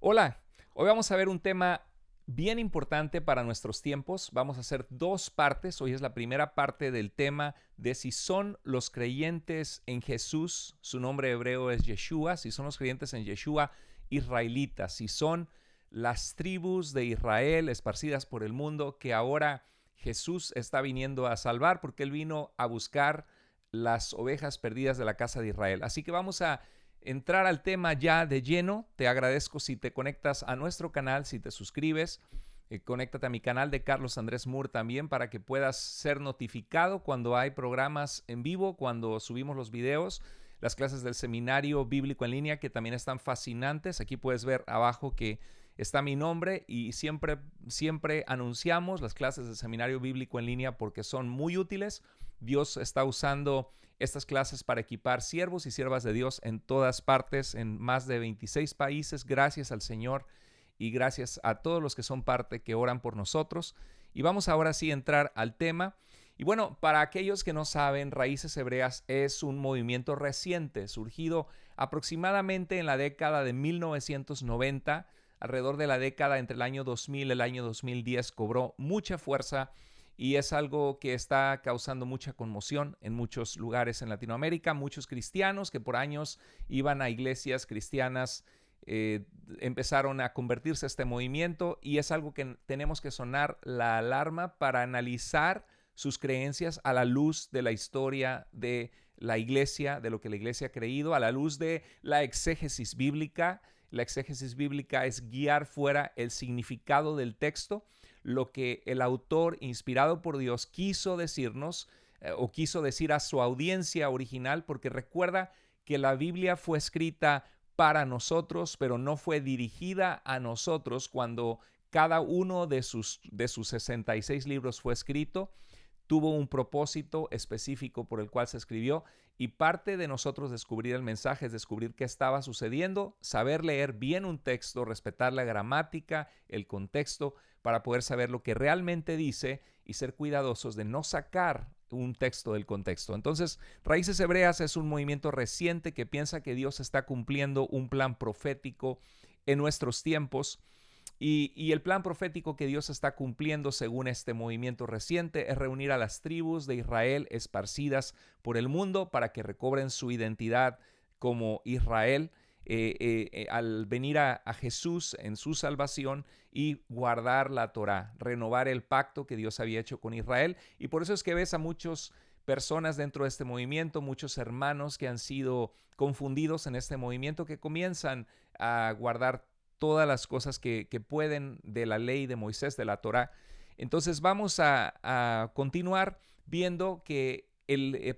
Hola, hoy vamos a ver un tema bien importante para nuestros tiempos. Vamos a hacer dos partes. Hoy es la primera parte del tema de si son los creyentes en Jesús, su nombre hebreo es Yeshua, si son los creyentes en Yeshua israelitas, si son las tribus de Israel esparcidas por el mundo que ahora Jesús está viniendo a salvar porque Él vino a buscar las ovejas perdidas de la casa de Israel. Así que vamos a entrar al tema ya de lleno. Te agradezco si te conectas a nuestro canal, si te suscribes. Conéctate a mi canal de Carlos Andrés Moore también para que puedas ser notificado cuando hay programas en vivo, cuando subimos los videos, las clases del seminario bíblico en línea que también están fascinantes. Aquí puedes ver abajo que está mi nombre y siempre anunciamos las clases del seminario bíblico en línea porque son muy útiles. Dios está usando estas clases para equipar siervos y siervas de Dios en todas partes, en más de 26 países, gracias al Señor y gracias a todos los que son parte, que oran por nosotros. Y vamos ahora sí a entrar al tema. Y bueno, para aquellos que no saben, Raíces Hebreas es un movimiento reciente, surgido aproximadamente en la década de 1990, alrededor de la década entre el año 2000 y el año 2010 cobró mucha fuerza y es algo que está causando mucha conmoción en muchos lugares en Latinoamérica. Muchos cristianos que por años iban a iglesias cristianas empezaron a convertirse a este movimiento y es algo que tenemos que sonar la alarma para analizar sus creencias a la luz de la historia de la iglesia, de lo que la iglesia ha creído, a la luz de la exégesis bíblica. La exégesis bíblica es guiar fuera el significado del texto, lo que el autor, inspirado por Dios, quiso decirnos o quiso decir a su audiencia original, porque recuerda que la Biblia fue escrita para nosotros, pero no fue dirigida a nosotros cuando cada uno de sus 66 libros fue escrito. Tuvo un propósito específico por el cual se escribió y parte de nosotros descubrir el mensaje es descubrir qué estaba sucediendo, saber leer bien un texto, respetar la gramática, el contexto, para poder saber lo que realmente dice y ser cuidadosos de no sacar un texto del contexto. Entonces, Raíces Hebreas es un movimiento reciente que piensa que Dios está cumpliendo un plan profético en nuestros tiempos. Y el plan profético que Dios está cumpliendo según este movimiento reciente es reunir a las tribus de Israel esparcidas por el mundo para que recobren su identidad como Israel al venir a Jesús en su salvación y guardar la Torá, renovar el pacto que Dios había hecho con Israel. Y por eso es que ves a muchos personas dentro de este movimiento, muchos hermanos que han sido confundidos en este movimiento que comienzan a guardar todas las cosas que pueden de la ley de Moisés, de la Torá. Entonces vamos a continuar viendo que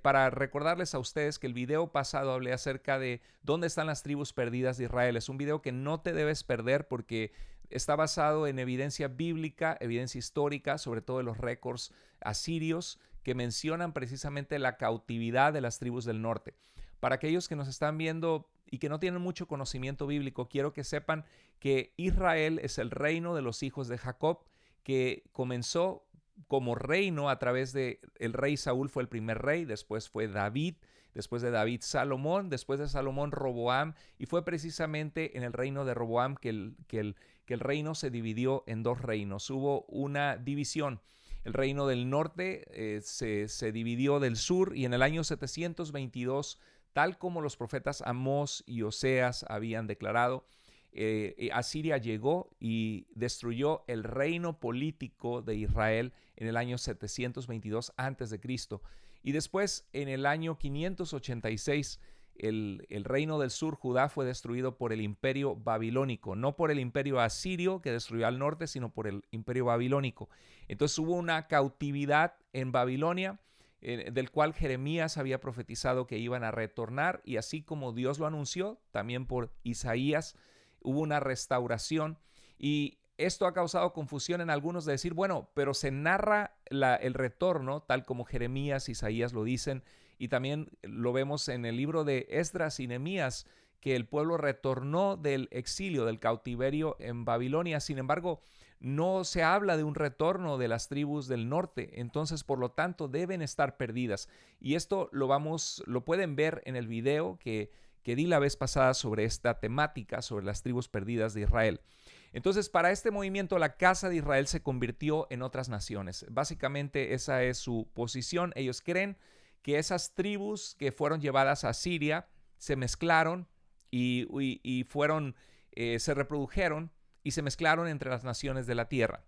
para recordarles a ustedes que el video pasado hablé acerca de dónde están las tribus perdidas de Israel. Es un video que no te debes perder porque está basado en evidencia bíblica, evidencia histórica, sobre todo de los récords asirios que mencionan precisamente la cautividad de las tribus del norte. Para aquellos que nos están viendo y que no tienen mucho conocimiento bíblico, quiero que sepan que Israel es el reino de los hijos de Jacob, que comenzó como reino a través de el rey Saúl fue el primer rey, después fue David, después de David Salomón, después de Salomón Roboam, y fue precisamente en el reino de Roboam que el reino se dividió en dos reinos. Hubo una división. El reino del norte se dividió del sur y en el año 722, tal como los profetas Amós y Oseas habían declarado, Asiria llegó y destruyó el reino político de Israel en el año 722 a.C. Y después, en el año 586, el reino del sur, Judá, fue destruido por el imperio babilónico, no por el imperio asirio que destruyó al norte, sino por el imperio babilónico. Entonces hubo una cautividad en Babilonia, del cual Jeremías había profetizado que iban a retornar, y así como Dios lo anunció, también por Isaías, hubo una restauración. Y esto ha causado confusión en algunos de decir, bueno, pero se narra el retorno, tal como Jeremías, Isaías lo dicen, y también lo vemos en el libro de Esdras y Nehemías, que el pueblo retornó del exilio, del cautiverio en Babilonia. Sin embargo, no se habla de un retorno de las tribus del norte, entonces por lo tanto deben estar perdidas. Y esto lo pueden ver en el video que que di la vez pasada sobre esta temática, sobre las tribus perdidas de Israel. Entonces, para este movimiento, la casa de Israel se convirtió en otras naciones. Básicamente, esa es su posición. Ellos creen que esas tribus que fueron llevadas a Siria se mezclaron y fueron, se reprodujeron y se mezclaron entre las naciones de la tierra.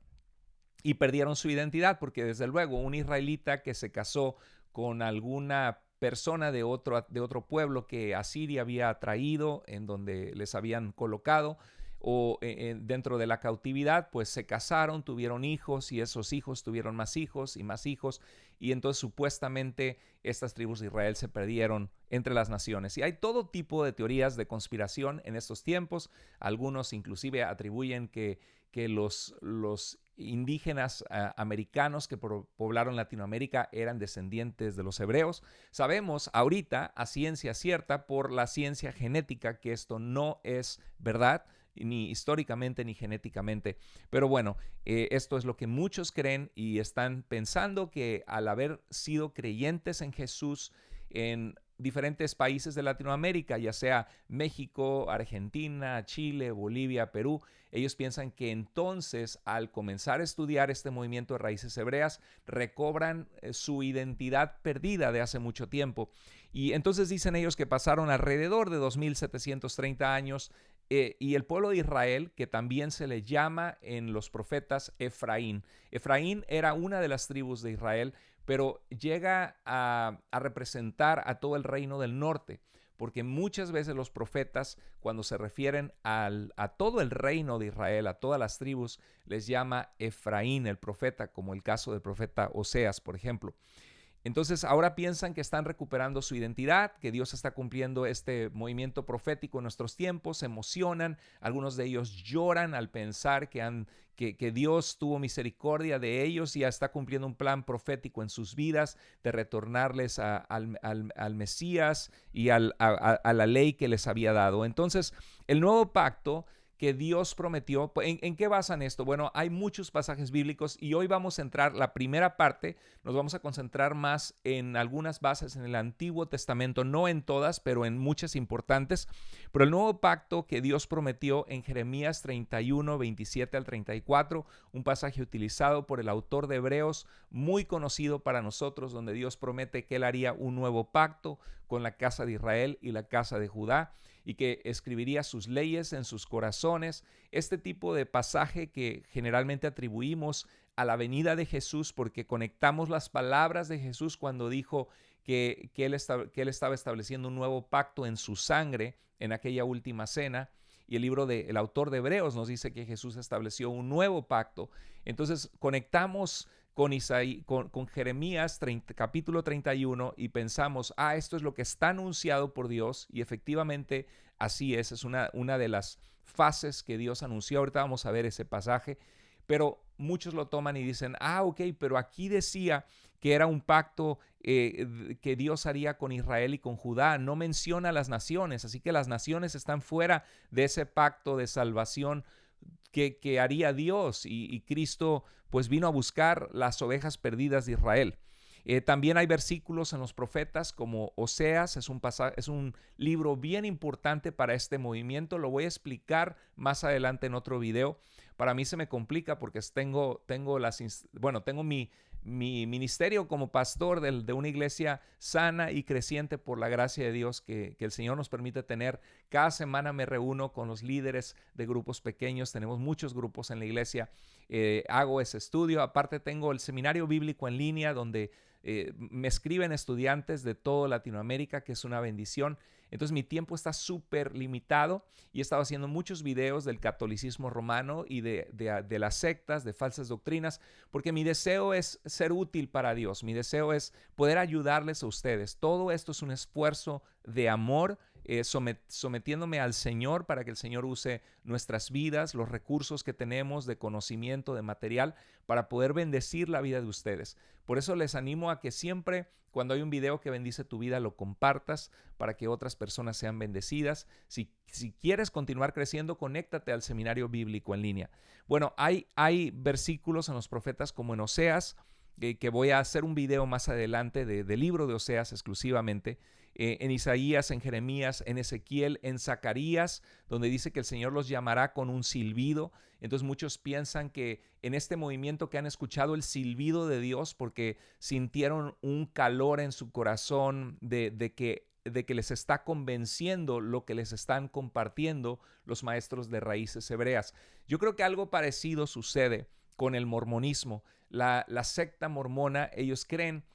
Y perdieron su identidad porque, desde luego, un israelita que se casó con alguna persona de otro pueblo que Asiria había traído, en donde les habían colocado, o dentro de la cautividad, pues se casaron, tuvieron hijos y esos hijos tuvieron más hijos y entonces supuestamente estas tribus de Israel se perdieron entre las naciones. Y hay todo tipo de teorías de conspiración en estos tiempos. Algunos inclusive atribuyen que los indígenas americanos que poblaron Latinoamérica eran descendientes de los hebreos. Sabemos ahorita a ciencia cierta por la ciencia genética que esto no es verdad, ni históricamente ni genéticamente. Pero bueno, esto es lo que muchos creen y están pensando que al haber sido creyentes en Jesús en diferentes países de Latinoamérica, ya sea México, Argentina, Chile, Bolivia, Perú, ellos piensan que entonces al comenzar a estudiar este movimiento de raíces hebreas, recobran su identidad perdida de hace mucho tiempo. Y entonces dicen ellos que pasaron alrededor de 2730 años y el pueblo de Israel, que también se le llama en los profetas Efraín. Efraín era una de las tribus de Israel, pero llega a representar a todo el reino del norte, porque muchas veces los profetas, cuando se refieren a todo el reino de Israel, a todas las tribus, les llama Efraín el profeta, como el caso del profeta Oseas, por ejemplo. Entonces ahora piensan que están recuperando su identidad, que Dios está cumpliendo este movimiento profético en nuestros tiempos, se emocionan, algunos de ellos lloran al pensar que Dios tuvo misericordia de ellos y ya está cumpliendo un plan profético en sus vidas de retornarles al Mesías y a la ley que les había dado. Entonces el nuevo pacto que Dios prometió. ¿En qué basan esto? Bueno, hay muchos pasajes bíblicos y hoy vamos a entrar, la primera parte, nos vamos a concentrar más en algunas bases en el Antiguo Testamento, no en todas, pero en muchas importantes. Pero el nuevo pacto que Dios prometió en Jeremías 31, 27 al 34, un pasaje utilizado por el autor de Hebreos, muy conocido para nosotros, donde Dios promete que Él haría un nuevo pacto con la casa de Israel y la casa de Judá, y que escribiría sus leyes en sus corazones. Este tipo de pasaje que generalmente atribuimos a la venida de Jesús porque conectamos las palabras de Jesús cuando dijo que él estaba estableciendo un nuevo pacto en su sangre en aquella última cena. Y el autor de Hebreos nos dice que Jesús estableció un nuevo pacto. Entonces conectamos con Jeremías capítulo 31 y pensamos, esto es lo que está anunciado por Dios, y efectivamente así es una de las fases que Dios anunció. Ahorita vamos a ver ese pasaje, pero muchos lo toman y dicen, ok, pero aquí decía que era un pacto que Dios haría con Israel y con Judá, no menciona las naciones, así que las naciones están fuera de ese pacto de salvación que haría Dios, y Cristo pues vino a buscar las ovejas perdidas de Israel. También hay versículos en los profetas como Oseas, es un libro bien importante para este movimiento. Lo voy a explicar más adelante en otro video. Para mí se me complica porque tengo mi ministerio como pastor de una iglesia sana y creciente por la gracia de Dios que el Señor nos permite tener. Cada semana me reúno con los líderes de grupos pequeños, tenemos muchos grupos en la iglesia, hago ese estudio. Aparte tengo el seminario bíblico en línea donde me escriben estudiantes de toda Latinoamérica, que es una bendición. Entonces mi tiempo está súper limitado y he estado haciendo muchos videos del catolicismo romano y de las sectas, de falsas doctrinas, porque mi deseo es ser útil para Dios. Mi deseo es poder ayudarles a ustedes. Todo esto es un esfuerzo de amor, sometiéndome al Señor para que el Señor use nuestras vidas, los recursos que tenemos de conocimiento, de material, para poder bendecir la vida de ustedes. Por eso les animo a que siempre, cuando hay un video que bendice tu vida, lo compartas para que otras personas sean bendecidas. Si quieres continuar creciendo, conéctate al seminario bíblico en línea. Bueno, hay versículos en los profetas como en Oseas, que voy a hacer un video más adelante del libro de Oseas exclusivamente, en Isaías, en Jeremías, en Ezequiel, en Zacarías, donde dice que el Señor los llamará con un silbido. Entonces muchos piensan que en este movimiento que han escuchado el silbido de Dios porque sintieron un calor en su corazón de que les está convenciendo lo que les están compartiendo los maestros de raíces hebreas. Yo creo que algo parecido sucede con el mormonismo. La secta mormona, ellos creen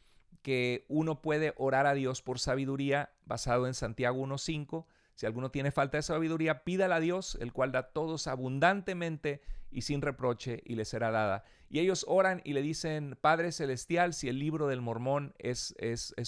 que uno puede orar a Dios por sabiduría basado en Santiago 1:5. Si alguno tiene falta de sabiduría, pídala a Dios, el cual da a todos abundantemente y sin reproche, y le será dada. Y ellos oran y le dicen: Padre Celestial, si el libro del Mormón es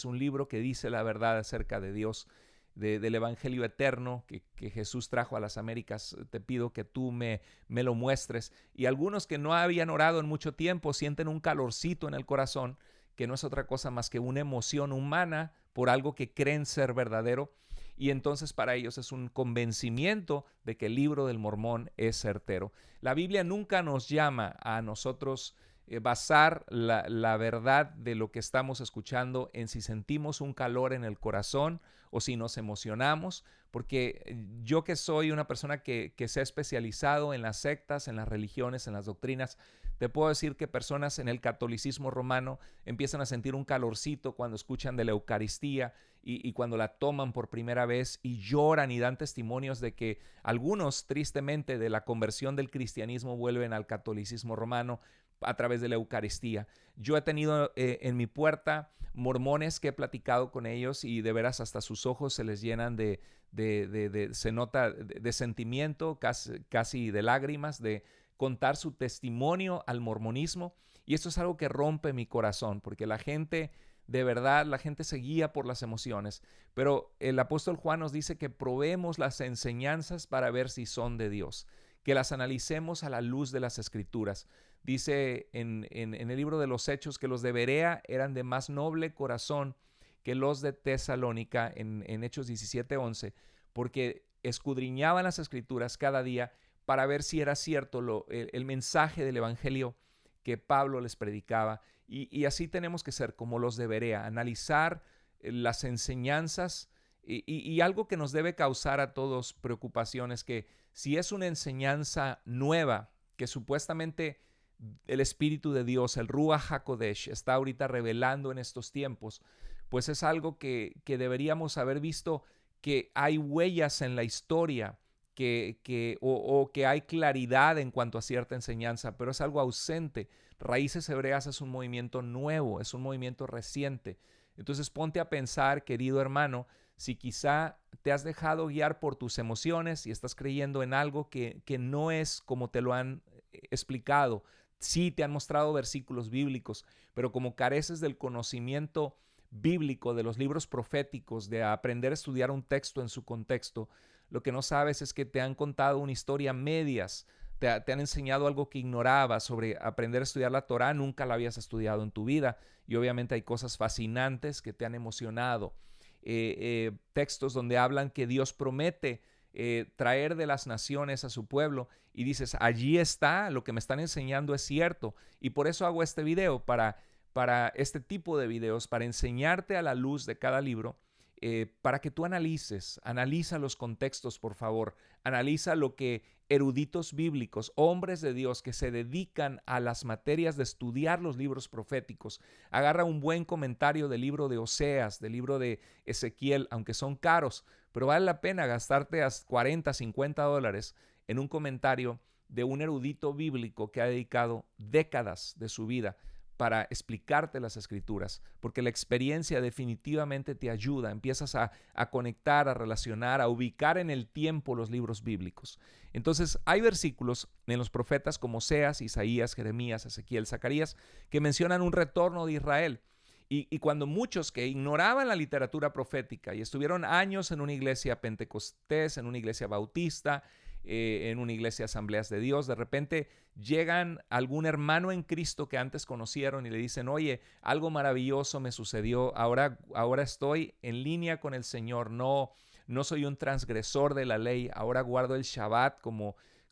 un libro que dice la verdad acerca de Dios, del Evangelio eterno que Jesús trajo a las Américas, te pido que tú me lo muestres. Y algunos que no habían orado en mucho tiempo sienten un calorcito en el corazón, que no es otra cosa más que una emoción humana por algo que creen ser verdadero. Y entonces para ellos es un convencimiento de que el libro del Mormón es certero. La Biblia nunca nos llama a nosotros basar la verdad de lo que estamos escuchando en si sentimos un calor en el corazón o si nos emocionamos, porque yo, que soy una persona que se ha especializado en las sectas, en las religiones, en las doctrinas, te puedo decir que personas en el catolicismo romano empiezan a sentir un calorcito cuando escuchan de la Eucaristía y cuando la toman por primera vez, y lloran y dan testimonios de que algunos, tristemente, de la conversión del cristianismo vuelven al catolicismo romano a través de la Eucaristía. Yo he tenido en mi puerta mormones que he platicado con ellos, y de veras hasta sus ojos se les llenan se nota de sentimiento, casi de lágrimas, de contar su testimonio al mormonismo. Y esto es algo que rompe mi corazón, porque la gente, de verdad, la gente se guía por las emociones. Pero el apóstol Juan nos dice que probemos las enseñanzas para ver si son de Dios, que las analicemos a la luz de las Escrituras. Dice en el libro de los Hechos que los de Berea eran de más noble corazón que los de Tesalónica, en Hechos 17:11, porque escudriñaban las Escrituras cada día para ver si era cierto el mensaje del Evangelio que Pablo les predicaba. Y así tenemos que ser como los de Berea, analizar las enseñanzas, y algo que nos debe causar a todos preocupación es que si es una enseñanza nueva que supuestamente el Espíritu de Dios, el Ruach HaKodesh, está ahorita revelando en estos tiempos, pues es algo que deberíamos haber visto, que hay huellas en la historia, o que hay claridad en cuanto a cierta enseñanza, pero es algo ausente. Raíces Hebreas es un movimiento nuevo, es un movimiento reciente. Entonces ponte a pensar, querido hermano, si quizá te has dejado guiar por tus emociones y estás creyendo en algo que no es como te lo han explicado. Sí, te han mostrado versículos bíblicos, pero como careces del conocimiento bíblico, de los libros proféticos, de aprender a estudiar un texto en su contexto, lo que no sabes es que te han contado una historia a medias, te han enseñado algo que ignorabas sobre aprender a estudiar la Torá, nunca la habías estudiado en tu vida, y obviamente hay cosas fascinantes que te han emocionado. Textos donde hablan que Dios promete traer de las naciones a su pueblo, y dices, allí está, lo que me están enseñando es cierto. Y por eso hago este video, para este tipo de videos, para enseñarte a la luz de cada libro, para que tú analiza los contextos, por favor, analiza lo que eruditos bíblicos, hombres de Dios que se dedican a las materias de estudiar los libros proféticos, agarra un buen comentario del libro de Oseas, del libro de Ezequiel, aunque son caros, pero vale la pena gastarte $40, $50 en un comentario de un erudito bíblico que ha dedicado décadas de su vida para explicarte las Escrituras, porque la experiencia definitivamente te ayuda, empiezas a conectar, a relacionar, a ubicar en el tiempo los libros bíblicos. Entonces hay versículos en los profetas como Oseas, Isaías, Jeremías, Ezequiel, Zacarías, que mencionan un retorno de Israel. Y cuando muchos que ignoraban la literatura profética y estuvieron años en una iglesia pentecostés, en una iglesia bautista, en una iglesia Asambleas de Dios, de repente llegan algún hermano en Cristo que antes conocieron y le dicen, oye, algo maravilloso me sucedió, ahora estoy en línea con el Señor, no soy un transgresor de la ley, ahora guardo el Shabbat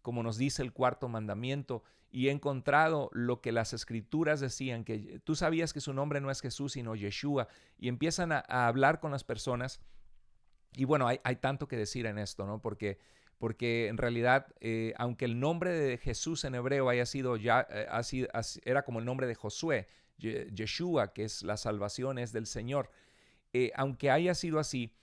como nos dice el cuarto mandamiento, y he encontrado lo que las escrituras decían, que tú sabías que su nombre no es Jesús, sino Yeshua, y empiezan a hablar con las personas. Y bueno, hay tanto que decir en esto, ¿no? Porque en realidad, aunque el nombre de Jesús en hebreo haya sido ya, era como el nombre de Josué, Yeshua, que es la salvación, es del Señor. Aunque haya sido así,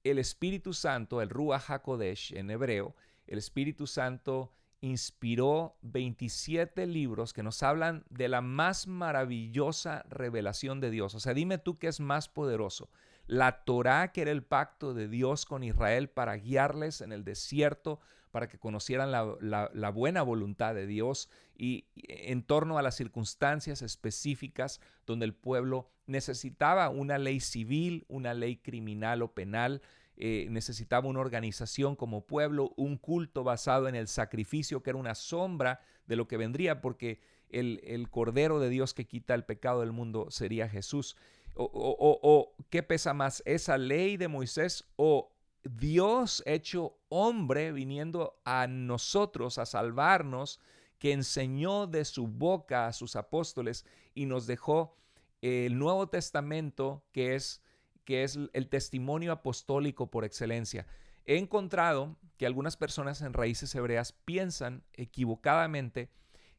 el Espíritu Santo, el Ruach HaKodesh en hebreo, el Espíritu Santo inspiró 27 libros que nos hablan de la más maravillosa revelación de Dios. O sea, dime tú qué es más poderoso. La Torá, que era el pacto de Dios con Israel para guiarles en el desierto, para que conocieran la buena voluntad de Dios y en torno a las circunstancias específicas donde el pueblo necesitaba una ley civil, una ley criminal o penal, necesitaba una organización como pueblo, un culto basado en el sacrificio que era una sombra de lo que vendría, porque el Cordero de Dios que quita el pecado del mundo sería Jesús. O ¿qué pesa más, esa ley de Moisés o Dios hecho hombre viniendo a nosotros a salvarnos, que enseñó de su boca a sus apóstoles y nos dejó el Nuevo Testamento, que es el testimonio apostólico por excelencia? He encontrado que algunas personas en Raíces Hebreas piensan equivocadamente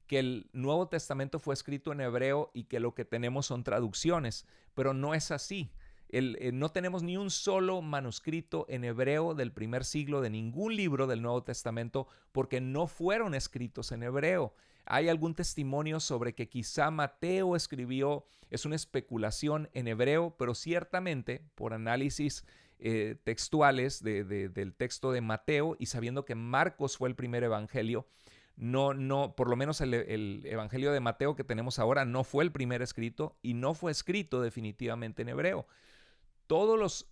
que el Nuevo Testamento fue escrito en hebreo y que lo que tenemos son traducciones, pero no es así. No tenemos ni un solo manuscrito en hebreo del primer siglo de ningún libro del Nuevo Testamento porque no fueron escritos en hebreo. Hay algún testimonio sobre que quizá Mateo escribió, es una especulación en hebreo, pero ciertamente por análisis textuales del texto de Mateo y sabiendo que Marcos fue el primer evangelio, no, por lo menos el evangelio de Mateo que tenemos ahora no fue el primer escrito y no fue escrito definitivamente en hebreo. Todos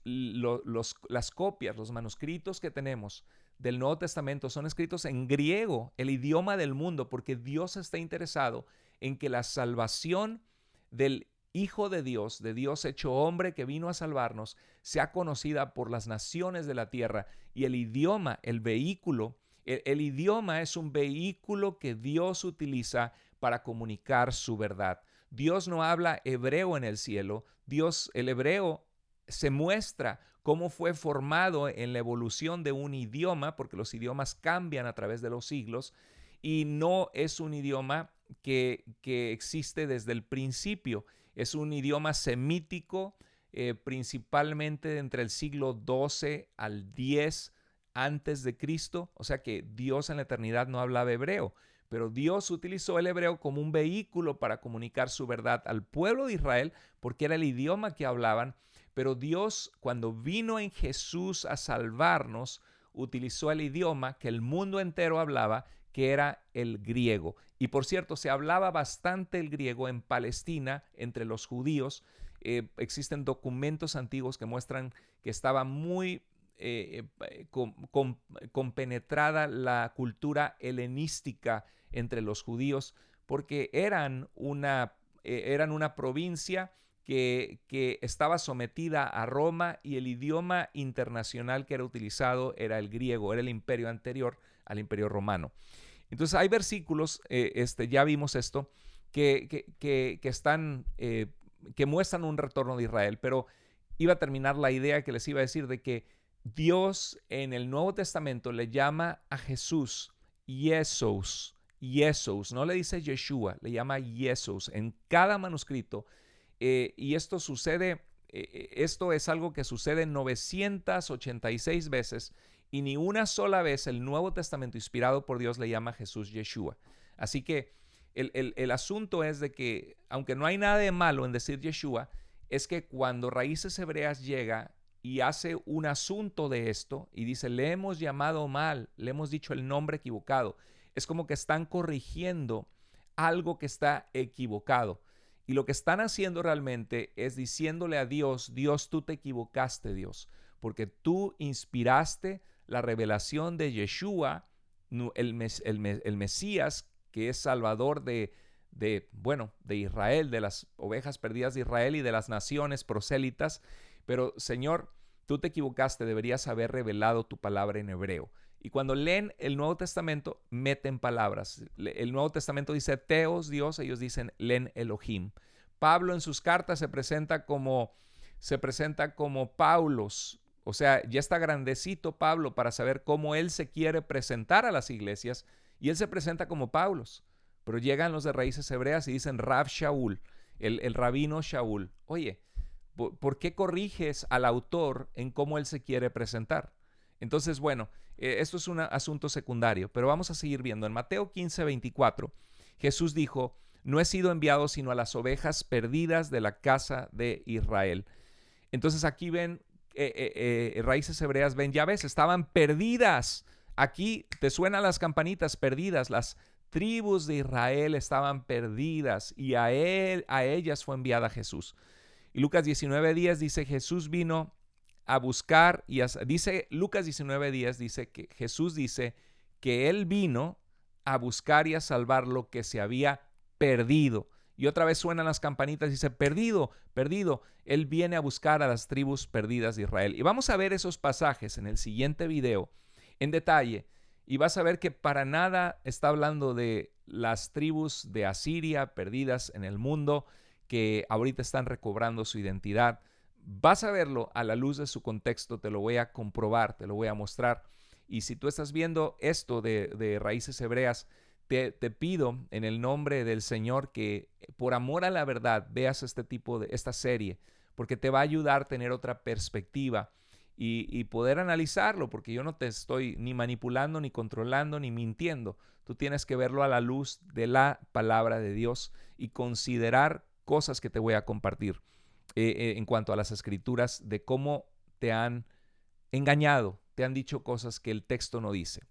las copias, los manuscritos que tenemos del Nuevo Testamento son escritos en griego, el idioma del mundo, porque Dios está interesado en que la salvación del Hijo de Dios hecho hombre que vino a salvarnos, sea conocida por las naciones de la tierra. Y el idioma, el vehículo, el idioma es un vehículo que Dios utiliza para comunicar su verdad. Dios no habla hebreo en el cielo. El hebreo se muestra cómo fue formado en la evolución de un idioma, porque los idiomas cambian a través de los siglos, y no es un idioma que existe desde el principio. Es un idioma semítico, principalmente entre el siglo XII al X antes de Cristo, o sea que Dios en la eternidad no hablaba hebreo, pero Dios utilizó el hebreo como un vehículo para comunicar su verdad al pueblo de Israel, porque era el idioma que hablaban. Pero Dios, cuando vino en Jesús a salvarnos, utilizó el idioma que el mundo entero hablaba, que era el griego. Y por cierto, se hablaba bastante el griego en Palestina entre los judíos. Existen documentos antiguos que muestran que estaba muy compenetrada la cultura helenística entre los judíos, porque eran una provincia que estaba sometida a Roma y el idioma internacional que era utilizado era el griego, era el imperio anterior al imperio romano. Entonces hay versículos, ya vimos esto, que muestran un retorno de Israel, pero iba a terminar la idea que les iba a decir de que Dios en el Nuevo Testamento le llama a Jesús Jesús, no le dice Yeshua, le llama Jesús en cada manuscrito. Y esto sucede, esto es algo que sucede 986 veces y ni una sola vez el Nuevo Testamento inspirado por Dios le llama a Jesús Yeshua. Así que el asunto es de que, aunque no hay nada de malo en decir Yeshua, es que cuando Raíces Hebreas llega y hace un asunto de esto y dice, le hemos llamado mal, le hemos dicho el nombre equivocado, es como que están corrigiendo algo que está equivocado. Y lo que están haciendo realmente es diciéndole a Dios, Dios, tú te equivocaste, Dios, porque tú inspiraste la revelación de Yeshua, el Mesías, que es salvador de Israel, de las ovejas perdidas de Israel y de las naciones prosélitas. Pero, Señor, tú te equivocaste, deberías haber revelado tu palabra en hebreo. Y cuando leen el Nuevo Testamento, meten palabras. El Nuevo Testamento dice Teos, Dios, ellos dicen Len Elohim. Pablo en sus cartas se presenta como Paulos. O sea, ya está grandecito Pablo para saber cómo él se quiere presentar a las iglesias, y él se presenta como Paulos. Pero llegan los de raíces hebreas y dicen Rav Shaul, el rabino Shaul. Oye, ¿por qué corriges al autor en cómo él se quiere presentar? Entonces, bueno, esto es un asunto secundario, pero vamos a seguir viendo. En Mateo 15:24, Jesús dijo, no he sido enviado sino a las ovejas perdidas de la casa de Israel. Entonces aquí ven, raíces hebreas, ven, ya ves, estaban perdidas. Aquí te suenan las campanitas, perdidas. Las tribus de Israel estaban perdidas y a ellas fue enviada Jesús. Y Lucas 19:10 dice, Jesús vino a buscar, Lucas 19:10 dice que Jesús dice que él vino a buscar y a salvar lo que se había perdido. Y otra vez suenan las campanitas y dice, perdido, perdido. Él viene a buscar a las tribus perdidas de Israel. Y vamos a ver esos pasajes en el siguiente video en detalle. Y vas a ver que para nada está hablando de las tribus de Asiria perdidas en el mundo, que ahorita están recobrando su identidad. Vas a verlo a la luz de su contexto, te lo voy a comprobar, te lo voy a mostrar. Y si tú estás viendo esto de raíces hebreas, te pido en el nombre del Señor que por amor a la verdad veas esta serie, porque te va a ayudar a tener otra perspectiva y poder analizarlo, porque yo no te estoy ni manipulando, ni controlando, ni mintiendo. Tú tienes que verlo a la luz de la palabra de Dios y considerar cosas que te voy a compartir en cuanto a las escrituras, de cómo te han engañado, te han dicho cosas que el texto no dice.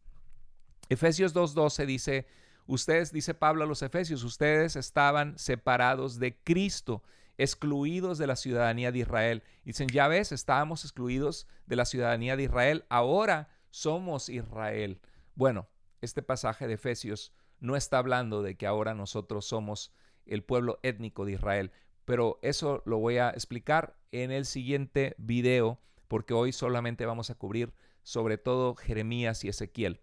Efesios 2:12 dice, ustedes, dice Pablo a los Efesios, ustedes estaban separados de Cristo, excluidos de la ciudadanía de Israel. Dicen, ya ves, estábamos excluidos de la ciudadanía de Israel, ahora somos Israel. Bueno, este pasaje de Efesios no está hablando de que ahora nosotros somos el pueblo étnico de Israel, pero eso lo voy a explicar en el siguiente video, porque hoy solamente vamos a cubrir sobre todo Jeremías y Ezequiel.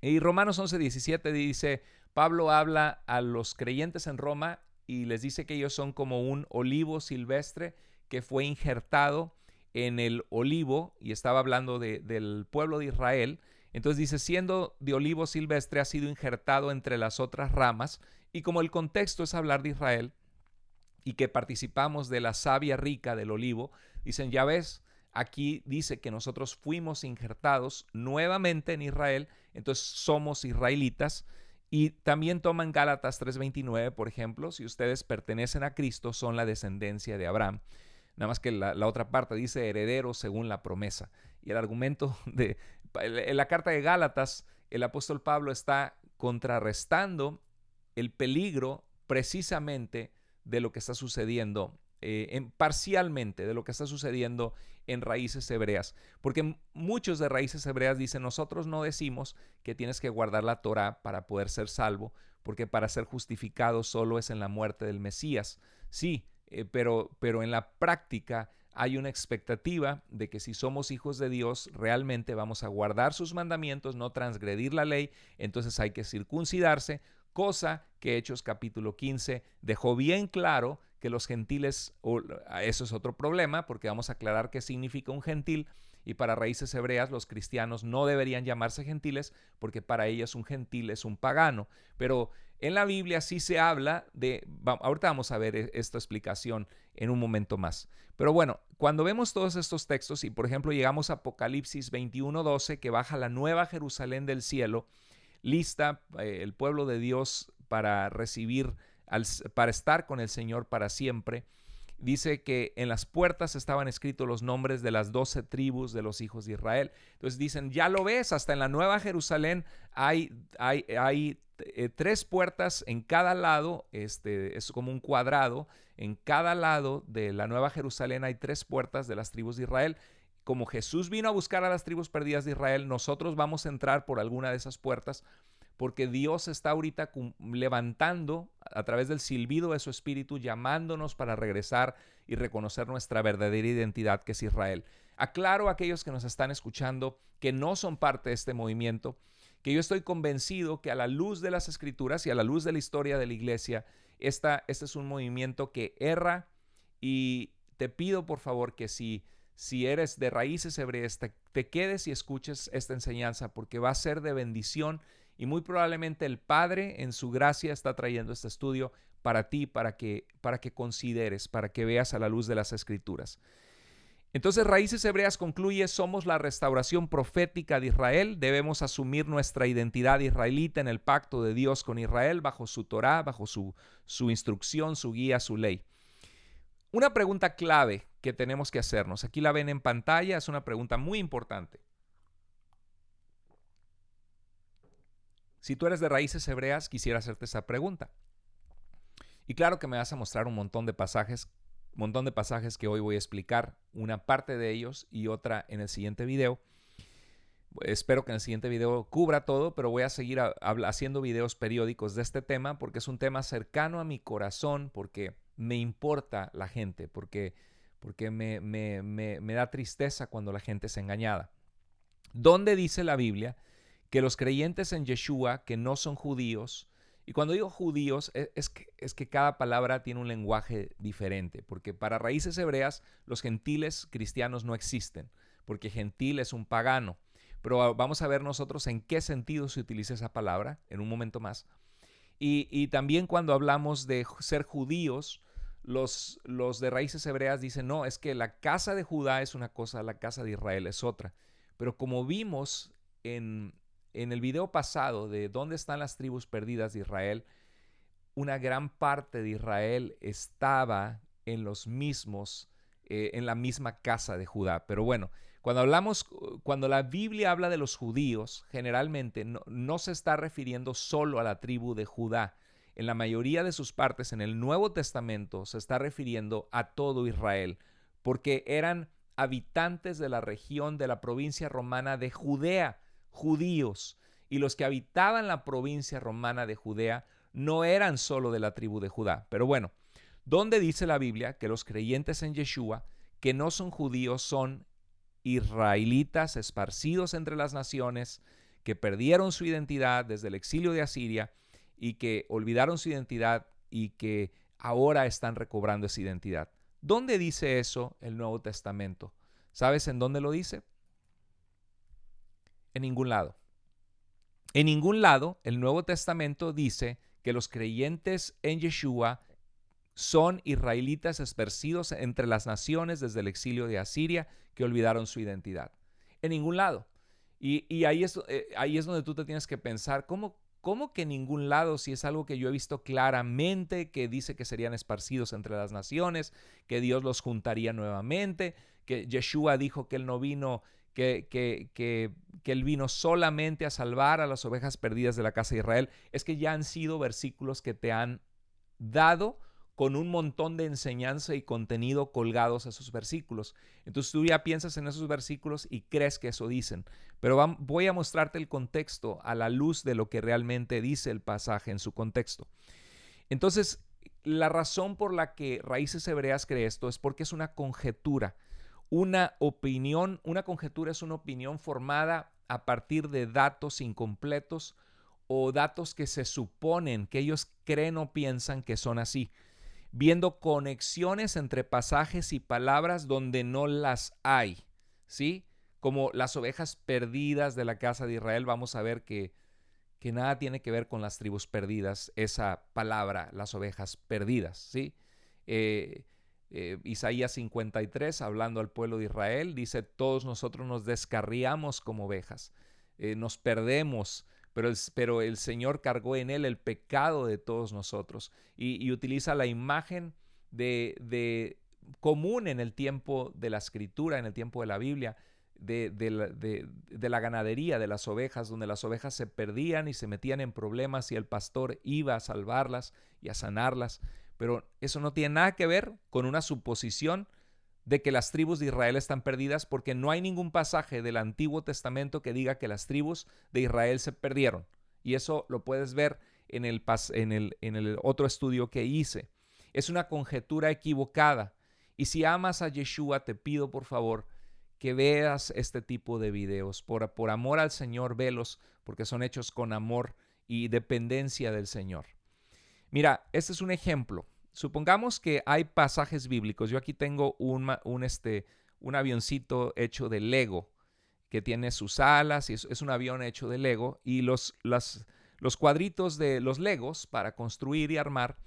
Y Romanos 11:17 dice, Pablo habla a los creyentes en Roma y les dice que ellos son como un olivo silvestre que fue injertado en el olivo, y estaba hablando del pueblo de Israel. Entonces dice, siendo de olivo silvestre ha sido injertado entre las otras ramas, y como el contexto es hablar de Israel y que participamos de la savia rica del olivo, dicen, ya ves, aquí dice que nosotros fuimos injertados nuevamente en Israel, entonces somos israelitas. Y también toman Gálatas 3:29, por ejemplo, si ustedes pertenecen a Cristo, son la descendencia de Abraham. Nada más que la otra parte dice herederos según la promesa. Y el argumento en la carta de Gálatas, el apóstol Pablo está contrarrestando el peligro precisamente de lo que está sucediendo, parcialmente de lo que está sucediendo en raíces hebreas, porque muchos de raíces hebreas dicen, nosotros no decimos que tienes que guardar la Torá para poder ser salvo, porque para ser justificado solo es en la muerte del Mesías. Sí, pero en la práctica hay una expectativa de que si somos hijos de Dios, realmente vamos a guardar sus mandamientos, no transgredir la ley, entonces hay que circuncidarse, cosa que Hechos capítulo 15 dejó bien claro que los gentiles, eso es otro problema, porque vamos a aclarar qué significa un gentil, y para raíces hebreas los cristianos no deberían llamarse gentiles, porque para ellos un gentil es un pagano. Pero en la Biblia sí se habla ahorita vamos a ver esta explicación en un momento más. Pero bueno, cuando vemos todos estos textos, y por ejemplo llegamos a Apocalipsis 21:12, que baja la nueva Jerusalén del cielo, lista el pueblo de Dios para recibir, para estar con el Señor para siempre. Dice que en las puertas estaban escritos los nombres de las 12 tribus de los hijos de Israel. Entonces dicen, ya lo ves, hasta en la Nueva Jerusalén hay 3 puertas en cada lado, es como un cuadrado, en cada lado de la Nueva Jerusalén hay 3 puertas de las tribus de Israel. Como Jesús vino a buscar a las tribus perdidas de Israel, nosotros vamos a entrar por alguna de esas puertas, porque Dios está ahorita levantando a través del silbido de su espíritu, llamándonos para regresar y reconocer nuestra verdadera identidad, que es Israel. Aclaro a aquellos que nos están escuchando que no son parte de este movimiento, que yo estoy convencido que a la luz de las Escrituras y a la luz de la historia de la iglesia, este es un movimiento que erra, y te pido por favor que si eres de raíces hebreas, te quedes y escuches esta enseñanza, porque va a ser de bendición, y muy probablemente el Padre en su gracia está trayendo este estudio para ti, para que consideres, para que veas a la luz de las Escrituras. Entonces, Raíces Hebreas concluye: somos la restauración profética de Israel, debemos asumir nuestra identidad israelita en el pacto de Dios con Israel, bajo su Torá, bajo su instrucción, su guía, su ley. Una pregunta clave que tenemos que hacernos, aquí la ven en pantalla, es una pregunta muy importante. Si tú eres de Raíces Hebreas, quisiera hacerte esa pregunta. Y claro que me vas a mostrar un montón de pasajes que hoy voy a explicar, una parte de ellos y otra en el siguiente video. Espero que en el siguiente video cubra todo, pero voy a seguir haciendo videos periódicos de este tema, porque es un tema cercano a mi corazón, porque me importa la gente, porque me da tristeza cuando la gente es engañada. ¿Dónde dice la Biblia que los creyentes en Yeshua, que no son judíos? Y cuando digo judíos, es que cada palabra tiene un lenguaje diferente, porque para Raíces Hebreas los gentiles cristianos no existen, porque gentil es un pagano. Pero vamos a ver nosotros en qué sentido se utiliza esa palabra en un momento más. Y también cuando hablamos de ser judíos, los de Raíces Hebreas dicen: no, es que la casa de Judá es una cosa, la casa de Israel es otra. Pero como vimos en el video pasado de dónde están las tribus perdidas de Israel, una gran parte de Israel estaba en la misma casa de Judá. Pero bueno, cuando la Biblia habla de los judíos, generalmente no se está refiriendo solo a la tribu de Judá. En la mayoría de sus partes en el Nuevo Testamento se está refiriendo a todo Israel, porque eran habitantes de la región de la provincia romana de Judea, judíos, y los que habitaban la provincia romana de Judea no eran solo de la tribu de Judá. Pero bueno, ¿dónde dice la Biblia que los creyentes en Yeshua, que no son judíos, son israelitas esparcidos entre las naciones, que perdieron su identidad desde el exilio de Asiria y que olvidaron su identidad y que ahora están recobrando esa identidad? ¿Dónde dice eso el Nuevo Testamento? ¿Sabes en dónde lo dice? En ningún lado. En ningún lado el Nuevo Testamento dice que los creyentes en Yeshua son israelitas esparcidos entre las naciones desde el exilio de Asiria que olvidaron su identidad. En ningún lado. Y ahí es donde tú te tienes que pensar: ¿cómo que en ningún lado, si es algo que yo he visto claramente que dice que serían esparcidos entre las naciones, que Dios los juntaría nuevamente, que Yeshua dijo que él no vino, que él vino solamente a salvar a las ovejas perdidas de la casa de Israel? Es que ya han sido versículos que te han dado con un montón de enseñanza y contenido colgados a esos versículos. Entonces tú ya piensas en esos versículos y crees que eso dicen. Pero voy a mostrarte el contexto a la luz de lo que realmente dice el pasaje en su contexto. Entonces, la razón por la que Raíces Hebreas cree esto es porque es una conjetura. Una conjetura es una opinión formada a partir de datos incompletos o datos que se suponen, que ellos creen o piensan que son así, viendo conexiones entre pasajes y palabras donde no las hay, ¿sí? Como las ovejas perdidas de la casa de Israel, vamos a ver que nada tiene que ver con las tribus perdidas, esa palabra, las ovejas perdidas, ¿sí? Isaías 53, hablando al pueblo de Israel, dice: todos nosotros nos descarriamos como ovejas, nos perdemos, pero el Señor cargó en él el pecado de todos nosotros, y utiliza la imagen de común en el tiempo de la Escritura, en el tiempo de la Biblia, de la ganadería, de las ovejas, donde las ovejas se perdían y se metían en problemas y el pastor iba a salvarlas y a sanarlas. Pero eso no tiene nada que ver con una suposición de que las tribus de Israel están perdidas, porque no hay ningún pasaje del Antiguo Testamento que diga que las tribus de Israel se perdieron. Y eso lo puedes ver en el otro estudio que hice. Es una conjetura equivocada. Y si amas a Yeshua, te pido por favor que veas este tipo de videos. Por amor al Señor, velos, porque son hechos con amor y dependencia del Señor. Mira, este es un ejemplo. Supongamos que hay pasajes bíblicos. Yo aquí tengo un avioncito hecho de Lego que tiene sus alas y es un avión hecho de Lego, y los cuadritos de los Legos para construir y armar,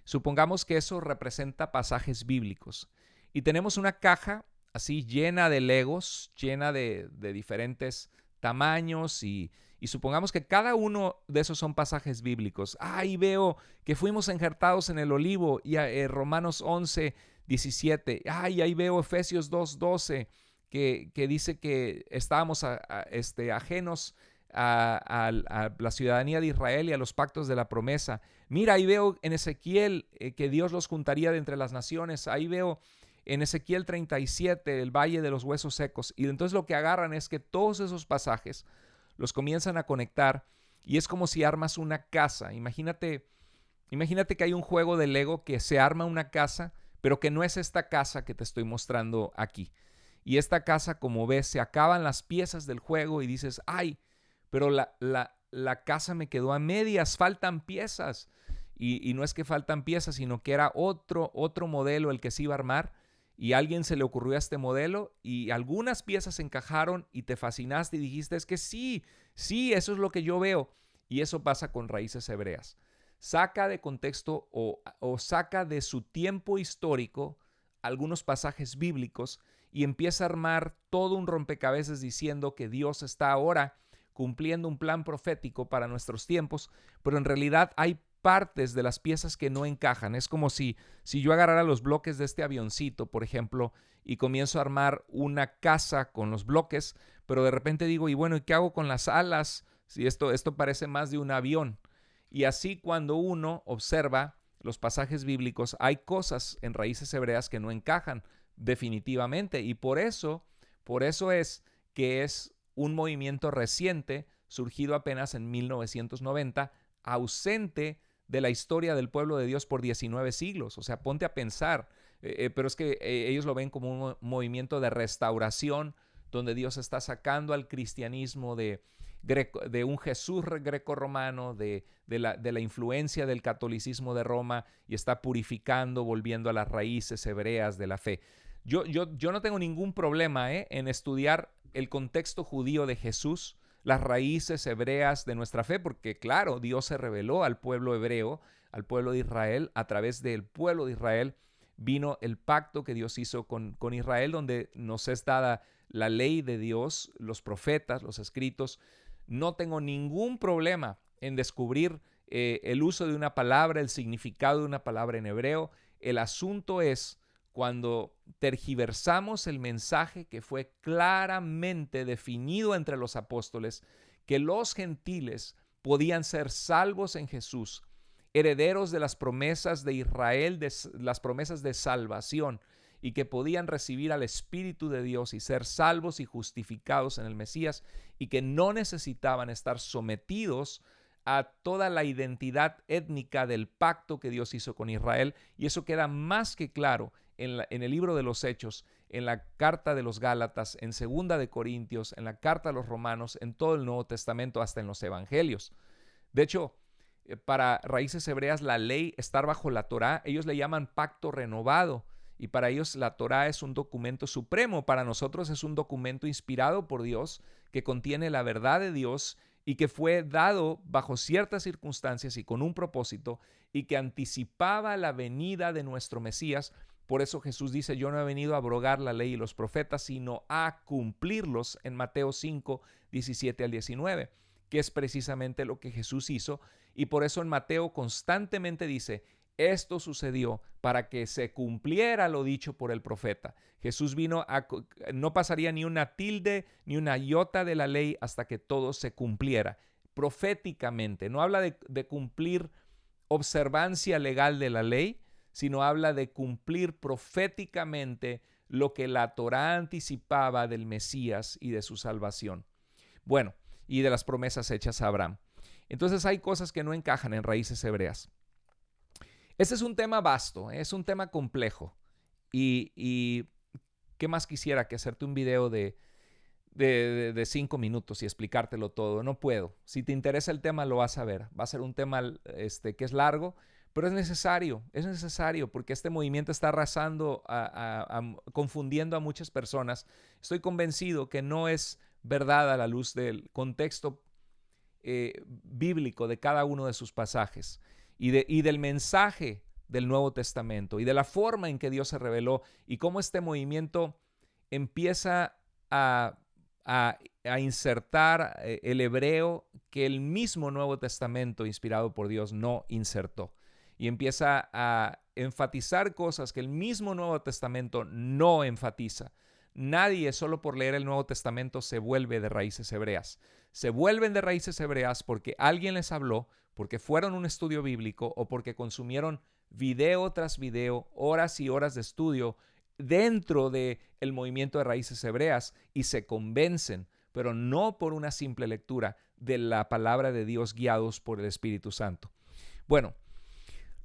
supongamos que eso representa pasajes bíblicos. Y tenemos una caja así llena de Legos, llena de diferentes tamaños y supongamos que cada uno de esos son pasajes bíblicos. Ahí veo que fuimos injertados en el olivo y Romanos 11:17. Ahí veo Efesios 2:12 que dice que estábamos ajenos a la ciudadanía de Israel y a los pactos de la promesa. Mira, ahí veo en Ezequiel que Dios los juntaría de entre las naciones. Ahí veo en Ezequiel 37 el valle de los huesos secos. Y entonces lo que agarran es que todos esos pasajes los comienzan a conectar y es como si armas una casa. Imagínate que hay un juego de Lego que se arma una casa, pero que no es esta casa que te estoy mostrando aquí. Y esta casa, como ves, se acaban las piezas del juego y dices, ay, pero la casa me quedó a medias, faltan piezas. Y no es que faltan piezas, sino que era otro modelo el que se iba a armar y a alguien se le ocurrió a este modelo y algunas piezas encajaron y te fascinaste y dijiste, es que sí, eso es lo que yo veo. Y eso pasa con Raíces Hebreas. Saca de contexto o saca de su tiempo histórico algunos pasajes bíblicos y empieza a armar todo un rompecabezas diciendo que Dios está ahora cumpliendo un plan profético para nuestros tiempos, pero en realidad hay partes de las piezas que no encajan. Es como si yo agarrara los bloques de este avioncito, por ejemplo, y comienzo a armar una casa con los bloques, pero de repente digo, y bueno, ¿y qué hago con las alas? Si esto parece más de un avión. Y así cuando uno observa los pasajes bíblicos, hay cosas en Raíces Hebreas que no encajan definitivamente. Y por eso es que es un movimiento reciente, surgido apenas en 1990, ausente de la historia del pueblo de Dios por 19 siglos. O sea, ponte a pensar, pero es que ellos lo ven como un movimiento de restauración, donde Dios está sacando al cristianismo de un Jesús greco-romano, de la influencia del catolicismo de Roma, y está purificando, volviendo a las raíces hebreas de la fe. Yo no tengo ningún problema en estudiar el contexto judío de Jesús, las raíces hebreas de nuestra fe, porque claro, Dios se reveló al pueblo hebreo, al pueblo de Israel. A través del pueblo de Israel vino el pacto que Dios hizo con Israel, donde nos es dada la ley de Dios, los profetas, los escritos. No tengo ningún problema en descubrir el uso de una palabra, el significado de una palabra en hebreo. El asunto es cuando tergiversamos el mensaje que fue claramente definido entre los apóstoles, que los gentiles podían ser salvos en Jesús, herederos de las promesas de Israel, de las promesas de salvación, y que podían recibir al Espíritu de Dios y ser salvos y justificados en el Mesías, y que no necesitaban estar sometidos a toda la identidad étnica del pacto que Dios hizo con Israel. Y eso queda más que claro en el libro de los Hechos, en la carta de los Gálatas, en segunda de Corintios, en la carta a los Romanos, en todo el Nuevo Testamento, hasta en los Evangelios. De hecho, para Raíces Hebreas, la ley, estar bajo la Torá, ellos le llaman pacto renovado, y para ellos la Torá es un documento supremo. Para nosotros es un documento inspirado por Dios, que contiene la verdad de Dios y que fue dado bajo ciertas circunstancias y con un propósito, y que anticipaba la venida de nuestro Mesías. Por eso Jesús dice, yo no he venido a abrogar la ley y los profetas, sino a cumplirlos, en Mateo 5:17-19, que es precisamente lo que Jesús hizo. Y por eso en Mateo constantemente dice, esto sucedió para que se cumpliera lo dicho por el profeta. Jesús no pasaría ni una tilde ni una iota de la ley hasta que todo se cumpliera proféticamente. No habla de cumplir observancia legal de la ley, sino habla de cumplir proféticamente lo que la Torá anticipaba del Mesías y de su salvación. Bueno, y de las promesas hechas a Abraham. Entonces hay cosas que no encajan en Raíces Hebreas. Este es un tema vasto, es un tema complejo, y ¿qué más quisiera que hacerte un video de 5 minutos y explicártelo todo? No puedo. Si te interesa el tema, lo vas a ver. Va a ser un tema que es largo, pero es necesario porque este movimiento está arrasando, confundiendo a muchas personas. Estoy convencido que no es verdad a la luz del contexto bíblico de cada uno de sus pasajes y del mensaje del Nuevo Testamento y de la forma en que Dios se reveló y cómo este movimiento empieza a insertar el hebreo que el mismo Nuevo Testamento inspirado por Dios no insertó, y empieza a enfatizar cosas que el mismo Nuevo Testamento no enfatiza. Nadie solo por leer el Nuevo Testamento se vuelve de raíces hebreas. Se vuelven de raíces hebreas porque alguien les habló, porque fueron a un estudio bíblico o porque consumieron video tras video, horas y horas de estudio dentro del movimiento de raíces hebreas y se convencen, pero no por una simple lectura de la palabra de Dios guiados por el Espíritu Santo. Bueno,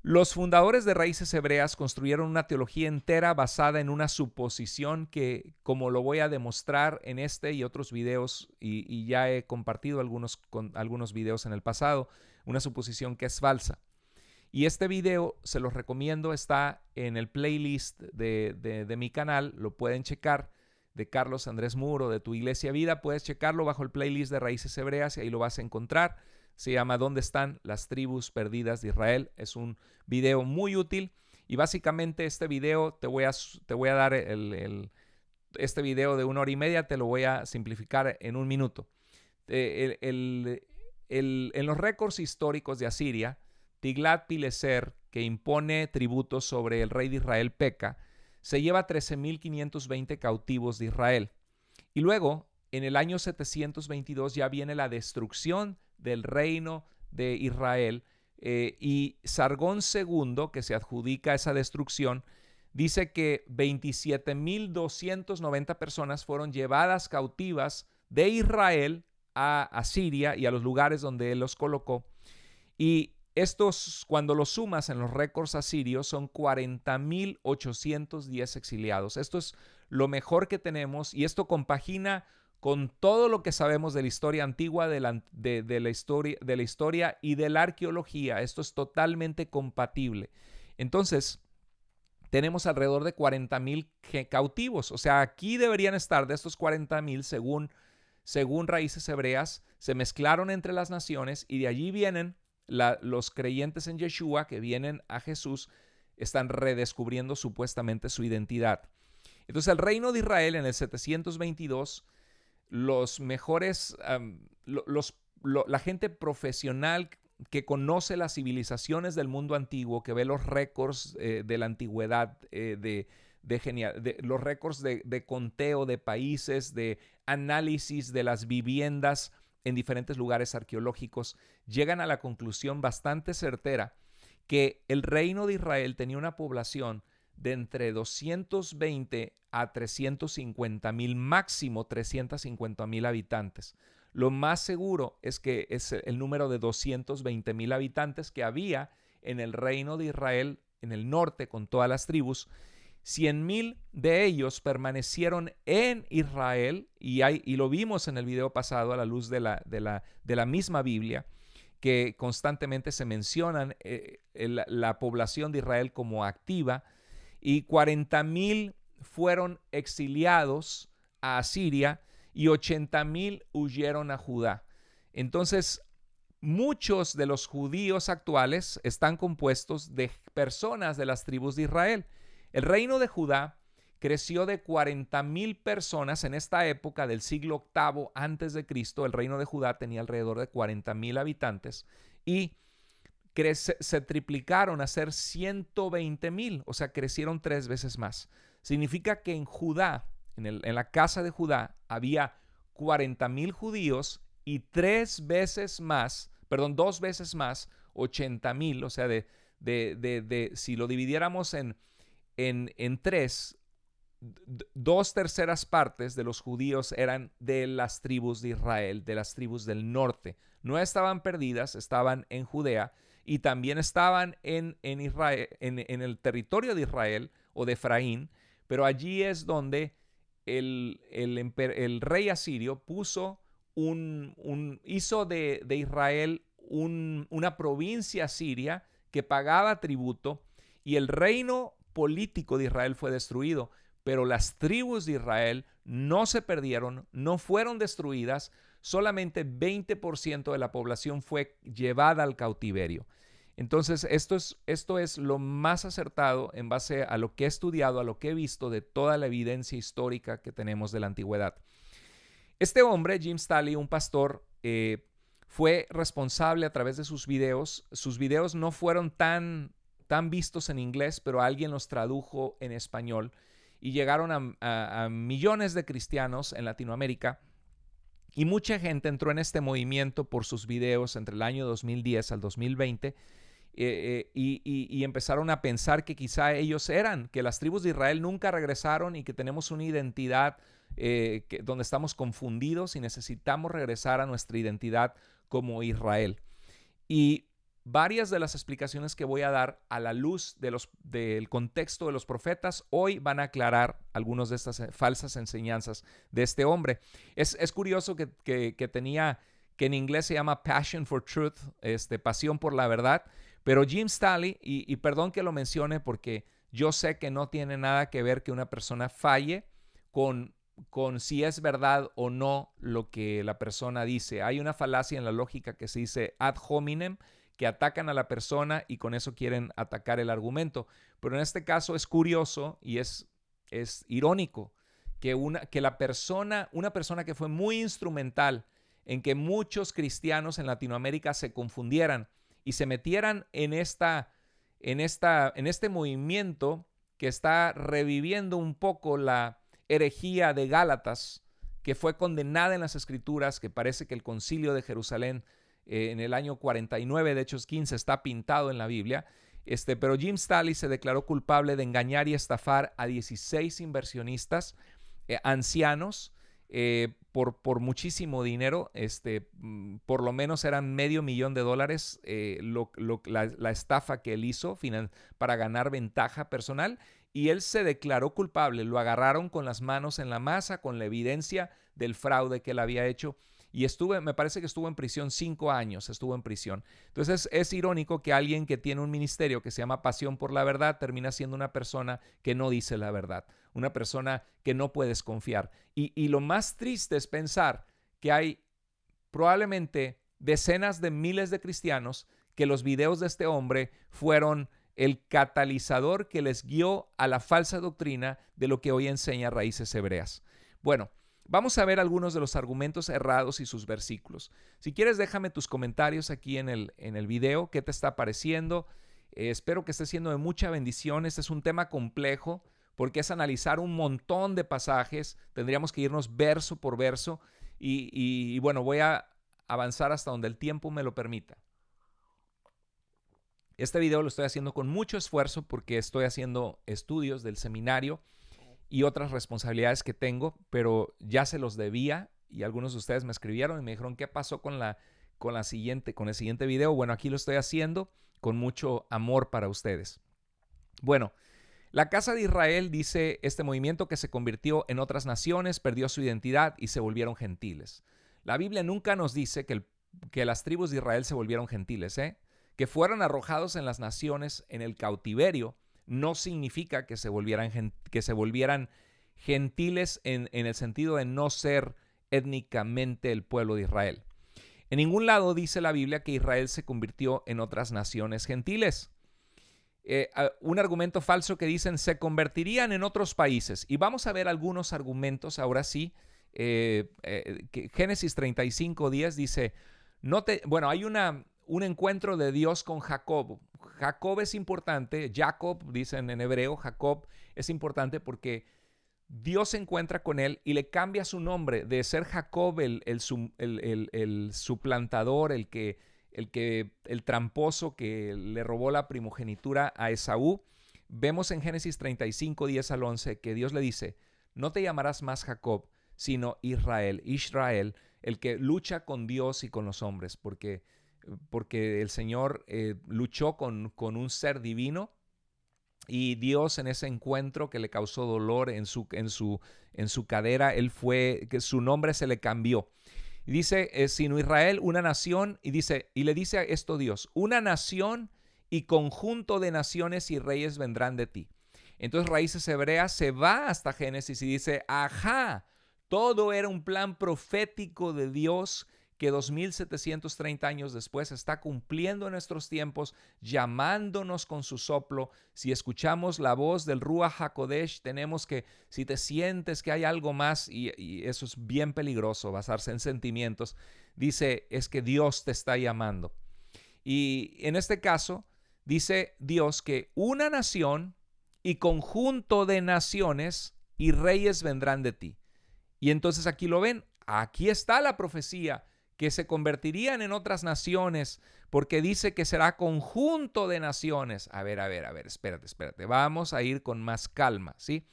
los fundadores de Raíces Hebreas construyeron una teología entera basada en una suposición que, como lo voy a demostrar en este y otros videos, y ya he compartido algunos videos en el pasado, una suposición que es falsa. Y este video se los recomiendo, está en el playlist de mi canal, lo pueden checar, de Carlos Andrés Muro, de Tu Iglesia Vida, puedes checarlo bajo el playlist de Raíces Hebreas y ahí lo vas a encontrar. Se llama ¿Dónde están las tribus perdidas de Israel? Es un video muy útil y básicamente este video te voy a dar este video de 1 hora y media, te lo voy a simplificar en 1 minuto. En los récords históricos de Asiria, Tiglat-Pileser, que impone tributos sobre el rey de Israel, Peca, se lleva 13.520 cautivos de Israel. Y luego, en el año 722, ya viene la destrucción del reino de Israel, y Sargón II, que se adjudica esa destrucción, dice que 27.290 personas fueron llevadas cautivas de Israel a Asiria y a los lugares donde él los colocó. Y estos, cuando los sumas en los récords asirios, son 40.810 exiliados. Esto es lo mejor que tenemos y esto compagina con todo lo que sabemos de la historia antigua, de la historia y de la arqueología. Esto es totalmente compatible. Entonces, tenemos alrededor de 40.000 cautivos. O sea, aquí deberían estar de estos 40.000, según Raíces Hebreas, se mezclaron entre las naciones y de allí vienen los creyentes en Yeshua que vienen a Jesús, están redescubriendo supuestamente su identidad. Entonces, el reino de Israel en el 722, los mejores, la gente profesional que conoce las civilizaciones del mundo antiguo, que ve los récords de la antigüedad, los récords de conteo de países, de análisis de las viviendas en diferentes lugares arqueológicos, llegan a la conclusión bastante certera que el reino de Israel tenía una población de entre 220 a 350.000, máximo 350.000 habitantes. Lo más seguro es que es el número de 220.000 habitantes que había en el reino de Israel, en el norte, con todas las tribus. 100.000 de ellos permanecieron en Israel y lo vimos en el video pasado a la luz de la misma Biblia, que constantemente se mencionan la población de Israel como activa, y 40.000 fueron exiliados a Asiria y 80.000 huyeron a Judá. Entonces, muchos de los judíos actuales están compuestos de personas de las tribus de Israel. El reino de Judá creció de 40.000 personas en esta época del siglo VIII antes de Cristo. El reino de Judá tenía alrededor de 40.000 habitantes y se triplicaron a ser 120.000, o sea, crecieron 3 veces más. Significa que en Judá, en la casa de Judá, había 40.000 judíos y 2 veces más, 80.000, o sea, si lo dividiéramos en 3, 2/3 partes de los judíos eran de las tribus de Israel, de las tribus del norte. No estaban perdidas, estaban en Judea y también estaban en Israel, en el territorio de Israel o de Efraín, pero allí es donde el rey asirio hizo de Israel una provincia siria que pagaba tributo, y el reino político de Israel fue destruido, pero las tribus de Israel no se perdieron, no fueron destruidas, solamente 20% de la población fue llevada al cautiverio. Entonces, esto es lo más acertado en base a lo que he estudiado, a lo que he visto de toda la evidencia histórica que tenemos de la antigüedad. Este hombre, Jim Staley, un pastor, fue responsable a través de sus videos. Sus videos no fueron tan vistos en inglés, pero alguien los tradujo en español y llegaron a millones de cristianos en Latinoamérica. Y mucha gente entró en este movimiento por sus videos entre el año 2010 al 2020. Y empezaron a pensar que quizá que las tribus de Israel nunca regresaron y que tenemos una identidad donde estamos confundidos y necesitamos regresar a nuestra identidad como Israel. Y varias de las explicaciones que voy a dar a la luz del contexto de los profetas hoy van a aclarar algunas de estas falsas enseñanzas de este hombre. Es curioso que en inglés se llama Passion for Truth, pasión por la verdad, pero Jim Staley, y perdón que lo mencione porque yo sé que no tiene nada que ver que una persona falle con si es verdad o no lo que la persona dice. Hay una falacia en la lógica que se dice ad hominem, que atacan a la persona y con eso quieren atacar el argumento. Pero en este caso es curioso y es irónico que una persona que fue muy instrumental en que muchos cristianos en Latinoamérica se confundieran y se metieran en este movimiento que está reviviendo un poco la herejía de Gálatas, que fue condenada en las Escrituras, que parece que el Concilio de Jerusalén en el año 49 de Hechos 15 está pintado en la Biblia. Pero Jim Staley se declaró culpable de engañar y estafar a 16 inversionistas ancianos por muchísimo dinero. Por lo menos eran $500,000 la estafa que él hizo para ganar ventaja personal, y él se declaró culpable. Lo agarraron con las manos en la masa, con la evidencia del fraude que él había hecho, y me parece que estuvo en prisión 5 años, estuvo en prisión. Entonces es irónico que alguien que tiene un ministerio que se llama Pasión por la Verdad termina siendo una persona que no dice la verdad, una persona que no puedes confiar. Y lo más triste es pensar que hay probablemente decenas de miles de cristianos que los videos de este hombre fueron el catalizador que les guió a la falsa doctrina de lo que hoy enseña Raíces Hebreas. Bueno, vamos a ver algunos de los argumentos errados y sus versículos. Si quieres, déjame tus comentarios aquí en el video. ¿Qué te está pareciendo? Espero que esté siendo de mucha bendición. Este es un tema complejo porque es analizar un montón de pasajes. Tendríamos que irnos verso por verso. Y bueno, voy a avanzar hasta donde el tiempo me lo permita. Este video lo estoy haciendo con mucho esfuerzo porque estoy haciendo estudios del seminario y otras responsabilidades que tengo, pero ya se los debía y algunos de ustedes me escribieron y me dijeron qué pasó con el siguiente video. Bueno, aquí lo estoy haciendo con mucho amor para ustedes. Bueno, la casa de Israel, dice este movimiento, que se convirtió en otras naciones, perdió su identidad y se volvieron gentiles. La Biblia nunca nos dice que las tribus de Israel se volvieron gentiles, que fueron arrojados en las naciones en el cautiverio. No significa que se volvieran gentiles en el sentido de no ser étnicamente el pueblo de Israel. En ningún lado dice la Biblia que Israel se convirtió en otras naciones gentiles. Un argumento falso que dicen se convertirían en otros países. Y vamos a ver algunos argumentos ahora sí. Génesis 35:10 dice, hay un encuentro de Dios con Jacob. Jacob es importante, Jacob dicen en hebreo, Jacob es importante porque Dios se encuentra con él y le cambia su nombre de ser Jacob, el suplantador, el tramposo que le robó la primogenitura a Esaú. Vemos en Génesis 35:10 al 11 que Dios le dice, no te llamarás más Jacob, sino Israel, el que lucha con Dios y con los hombres, porque el Señor luchó con un ser divino Y Dios, en ese encuentro que le causó dolor en su cadera, que su nombre se le cambió. Y dice, sino Israel, una nación, y le dice esto Dios: una nación y conjunto de naciones y reyes vendrán de ti. Entonces Raíces Hebreas se va hasta Génesis y dice, ajá, todo era un plan profético de Dios que 2730 años después está cumpliendo en nuestros tiempos, llamándonos con su soplo. Si escuchamos la voz del Ruach HaKodesh, tenemos que, si te sientes que hay algo más, y eso es bien peligroso, basarse en sentimientos, dice, es que Dios te está llamando. Y en este caso, dice Dios que una nación y conjunto de naciones y reyes vendrán de ti. Y entonces aquí lo ven, aquí está la profecía, que se convertirían en otras naciones, porque dice que será conjunto de naciones. A ver, espérate. Vamos a ir con más calma, ¿sí?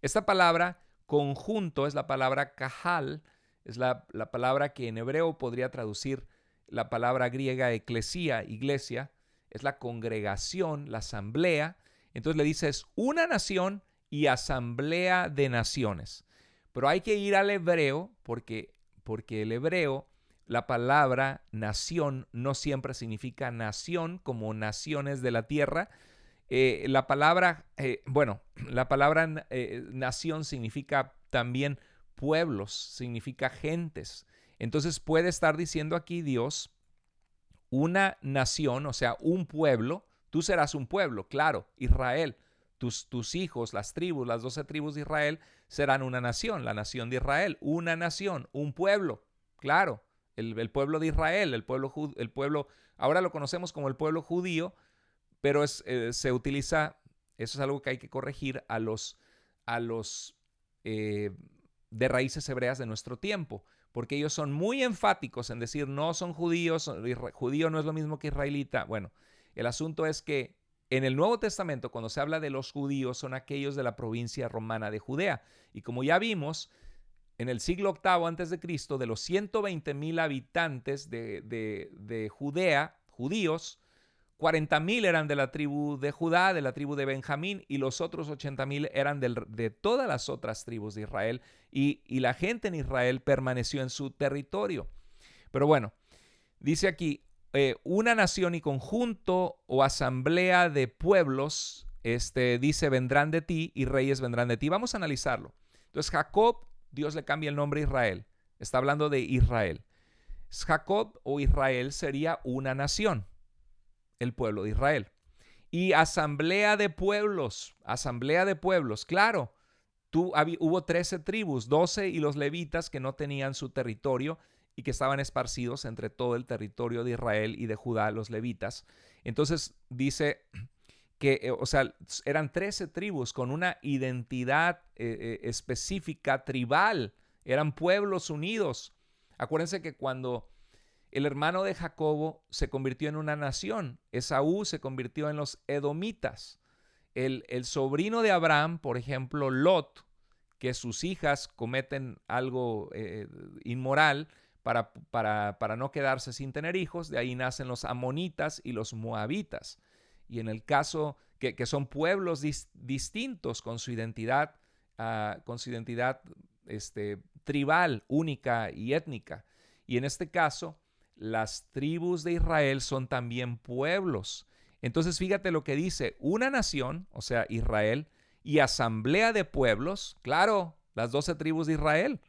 Esta palabra conjunto es la palabra kahal, es la palabra que en hebreo podría traducir la palabra griega eclesía, iglesia, es la congregación, la asamblea. Entonces le dices una nación y asamblea de naciones. Pero hay que ir al hebreo porque el hebreo, la palabra nación no siempre significa nación como naciones de la tierra. La palabra nación significa también pueblos, significa gentes. Entonces puede estar diciendo aquí Dios, una nación, o sea, un pueblo. Tú serás un pueblo, claro, Israel. Tus hijos, las tribus, las 12 tribus de Israel serán una nación, la nación de Israel, una nación, un pueblo, claro, el pueblo de Israel, el pueblo, ahora lo conocemos como el pueblo judío, pero se utiliza, eso es algo que hay que corregir a los de raíces hebreas de nuestro tiempo, porque ellos son muy enfáticos en decir no son judíos, judío no es lo mismo que israelita. Bueno, el asunto es que en el Nuevo Testamento, cuando se habla de los judíos, son aquellos de la provincia romana de Judea. Y como ya vimos, en el siglo VIII a.C., de los 120,000 habitantes de Judea, judíos, 40,000 eran de la tribu de Judá, de la tribu de Benjamín, y los otros 80,000 eran de todas las otras tribus de Israel. Y la gente en Israel permaneció en su territorio. Pero bueno, dice aquí, una nación y conjunto o asamblea de pueblos, dice, vendrán de ti y reyes vendrán de ti. Vamos a analizarlo. Entonces Jacob, Dios le cambia el nombre a Israel. Está hablando de Israel. Jacob o Israel sería una nación, el pueblo de Israel. Y asamblea de pueblos, claro. Hubo 13 tribus, 12 y los levitas que no tenían su territorio y que estaban esparcidos entre todo el territorio de Israel y de Judá, los levitas. Entonces dice que, eran 13 tribus con una identidad específica, tribal. Eran pueblos unidos. Acuérdense que cuando el hermano de Jacobo se convirtió en una nación, Esaú se convirtió en los edomitas. El sobrino de Abraham, por ejemplo, Lot, que sus hijas cometen algo inmoral, para no quedarse sin tener hijos, de ahí nacen los amonitas y los moabitas. Y en el caso que son pueblos distintos con su identidad tribal, única y étnica. Y en este caso, las tribus de Israel son también pueblos. Entonces fíjate lo que dice, una nación, o sea, Israel, y asamblea de pueblos, claro, las 12 tribus de Israel.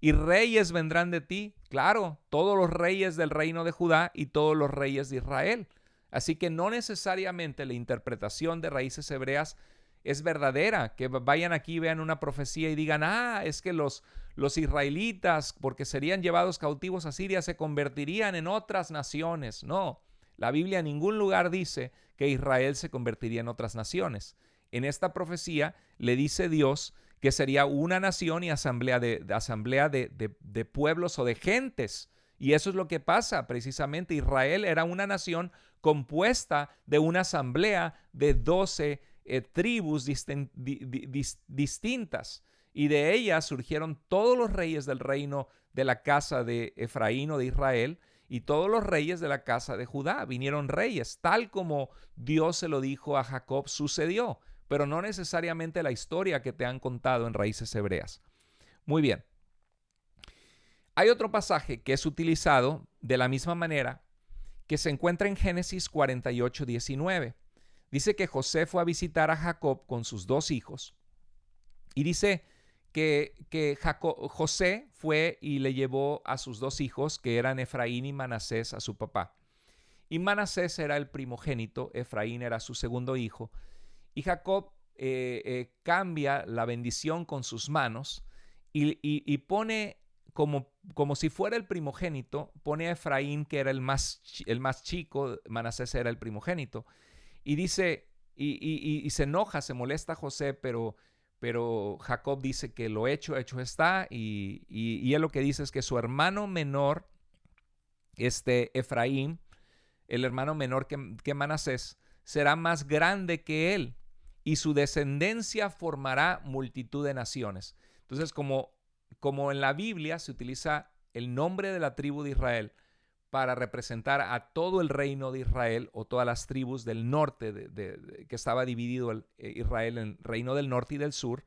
Y reyes vendrán de ti, claro, todos los reyes del reino de Judá y todos los reyes de Israel. Así que no necesariamente la interpretación de raíces hebreas es verdadera, que vayan aquí, vean una profecía y digan, es que los israelitas, porque serían llevados cautivos a Siria, se convertirían en otras naciones. No, la Biblia en ningún lugar dice que Israel se convertiría en otras naciones. En esta profecía le dice Dios que sería una nación y asamblea de pueblos o de gentes. Y eso es lo que pasa precisamente. Israel era una nación compuesta de una asamblea de 12 tribus distintas. Y de ellas surgieron todos los reyes del reino de la casa de Efraín o de Israel y todos los reyes de la casa de Judá. Vinieron reyes, tal como Dios se lo dijo a Jacob, sucedió. pero no necesariamente la historia que te han contado en Raíces Hebreas. Muy bien. Hay otro pasaje que es utilizado de la misma manera que se encuentra en Génesis 48:19. Dice que José fue a visitar a Jacob con sus 2 hijos y dice que José fue y le llevó a sus 2 hijos, que eran Efraín y Manasés, a su papá. Y Manasés era el primogénito, Efraín era su segundo hijo. Y Jacob cambia la bendición con sus manos y pone como si fuera el primogénito, pone a Efraín, que era el más chico, Manasés era el primogénito. Y dice, y se enoja, se molesta José, pero Jacob dice que lo hecho está. Y él lo que dice es que su hermano menor, Efraín, el hermano menor que Manasés, será más grande que él, y su descendencia formará multitud de naciones. Entonces, como en la Biblia se utiliza el nombre de la tribu de Israel para representar a todo el reino de Israel o todas las tribus del norte, que estaba dividido Israel en reino del norte y del sur,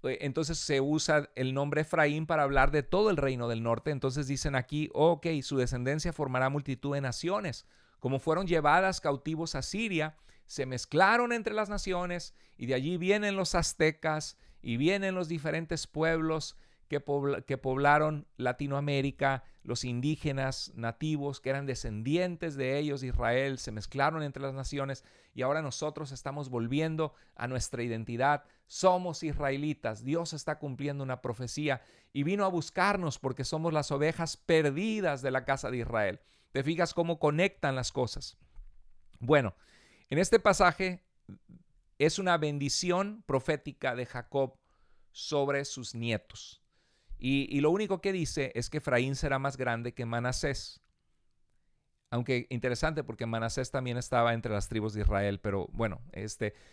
entonces se usa el nombre Efraín para hablar de todo el reino del norte. Entonces dicen aquí, ok, su descendencia formará multitud de naciones. Como fueron llevadas cautivos a Siria, se mezclaron entre las naciones, y de allí vienen los aztecas y vienen los diferentes pueblos que poblaron Latinoamérica, los indígenas nativos que eran descendientes de ellos, de Israel, se mezclaron entre las naciones, y ahora nosotros estamos volviendo a nuestra identidad. Somos israelitas. Dios está cumpliendo una profecía y vino a buscarnos porque somos las ovejas perdidas de la casa de Israel. ¿Te fijas cómo conectan las cosas? Bueno, en este pasaje es una bendición profética de Jacob sobre sus nietos. Y lo único que dice es que Efraín será más grande que Manasés. Aunque interesante, porque Manasés también estaba entre las tribus de Israel, pero bueno,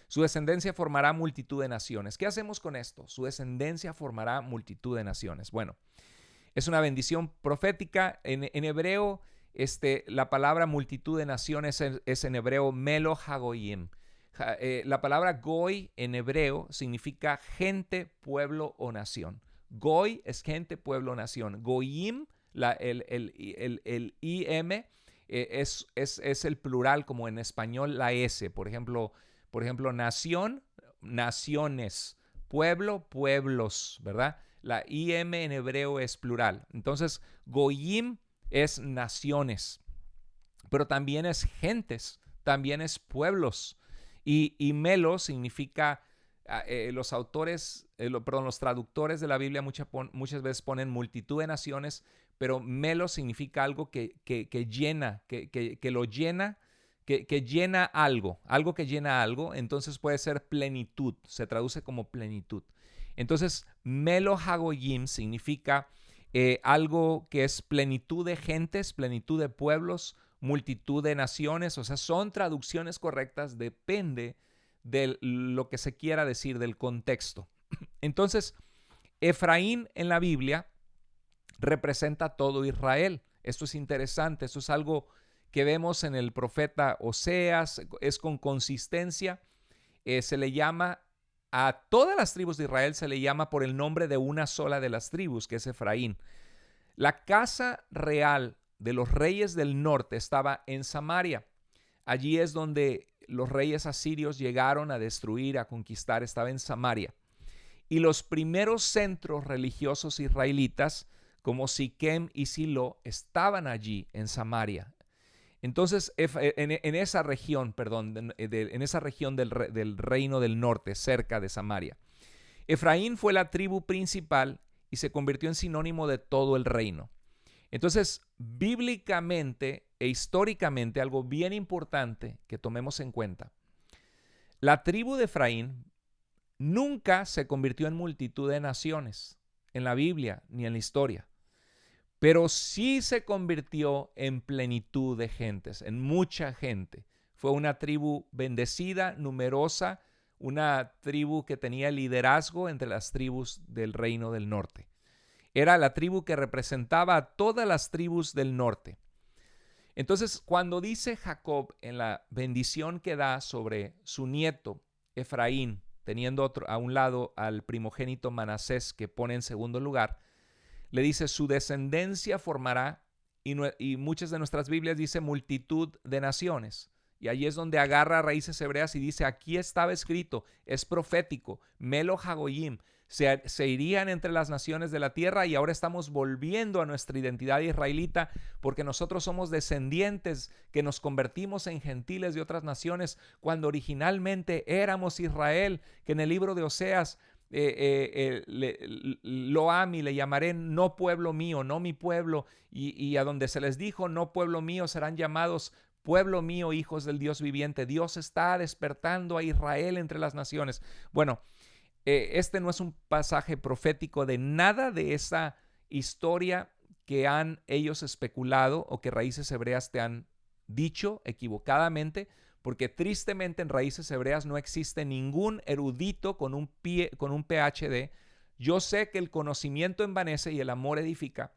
su descendencia formará multitud de naciones. ¿Qué hacemos con esto? Su descendencia formará multitud de naciones. Bueno, es una bendición profética. En hebreo, la palabra multitud de naciones es en hebreo melo hagoyim. La palabra goy en hebreo significa gente, pueblo o nación. Goy es gente, pueblo, nación. Goyim, el im, es el plural, como en español la S. Por ejemplo, nación, naciones. Pueblo, pueblos, ¿verdad? La im en hebreo es plural. Entonces, Goyim es naciones, pero también es gentes, también es pueblos. Y melo significa... los traductores de la Biblia muchas veces ponen multitud de naciones, pero melo significa algo que llena, que lo llena, que llena algo que llena algo. Entonces puede ser plenitud, se traduce como plenitud. Entonces, melo hagoyim significa algo que es plenitud de gentes, plenitud de pueblos, multitud de naciones. O sea, son traducciones correctas, depende de lo que se quiera decir, del contexto. Entonces, Efraín en la Biblia representa todo Israel. Esto es interesante, esto es algo que vemos en el profeta Oseas, es con consistencia. Se le llama a todas las tribus de Israel, se le llama por el nombre de una sola de las tribus, que es Efraín. La casa real de los reyes del norte estaba en Samaria. Allí es donde los reyes asirios llegaron a destruir, a conquistar, estaba en Samaria. Y los primeros centros religiosos israelitas, como Siquem y Silo, estaban allí en Samaria. Entonces, en esa región, en esa región del reino del norte, cerca de Samaria. Efraín fue la tribu principal y se convirtió en sinónimo de todo el reino. Entonces, bíblicamente e históricamente, algo bien importante que tomemos en cuenta: la tribu de Efraín nunca se convirtió en multitud de naciones en la Biblia ni en la historia, pero sí se convirtió en plenitud de gentes, en mucha gente. Fue una tribu bendecida, numerosa, una tribu que tenía liderazgo entre las tribus del reino del norte. Era la tribu que representaba a todas las tribus del norte. Entonces, cuando dice Jacob en la bendición que da sobre su nieto, Efraín, teniendo a un lado al primogénito Manasés que pone en segundo lugar, le dice su descendencia formará, y muchas de nuestras Biblias dice multitud de naciones. Y ahí es donde agarra raíces hebreas y dice, aquí estaba escrito, es profético, Melo Hagoyim, se irían entre las naciones de la tierra, y ahora estamos volviendo a nuestra identidad israelita porque nosotros somos descendientes que nos convertimos en gentiles de otras naciones cuando originalmente éramos Israel, que en el libro de Oseas lo amé, le llamaré no pueblo mío, no mi pueblo, y a donde se les dijo no pueblo mío serán llamados pueblo mío, hijos del Dios viviente. Dios está despertando a Israel entre las naciones. Bueno, este no es un pasaje profético de nada de esa historia que han ellos especulado o que raíces hebreas te han dicho equivocadamente, porque tristemente en raíces hebreas no existe ningún erudito con un PhD. Yo sé que el conocimiento envanece y el amor edifica,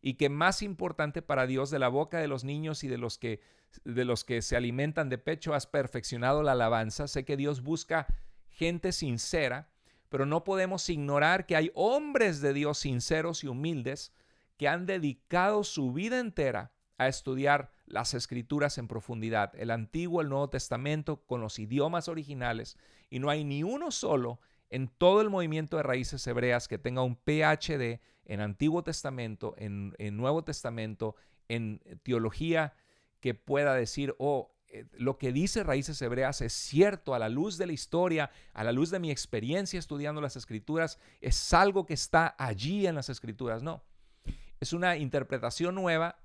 y que más importante para Dios, de la boca de los niños y de los que se alimentan de pecho has perfeccionado la alabanza. Sé que Dios busca gente sincera, pero no podemos ignorar que hay hombres de Dios sinceros y humildes que han dedicado su vida entera a estudiar las Escrituras en profundidad, el Antiguo, el Nuevo Testamento, con los idiomas originales, y no hay ni uno solo en todo el movimiento de raíces hebreas que tenga un PhD en Antiguo Testamento, en Nuevo Testamento, en teología, que pueda decir, lo que dice Raíces Hebreas es cierto a la luz de la historia, a la luz de mi experiencia estudiando las Escrituras, es algo que está allí en las Escrituras. No, es una interpretación nueva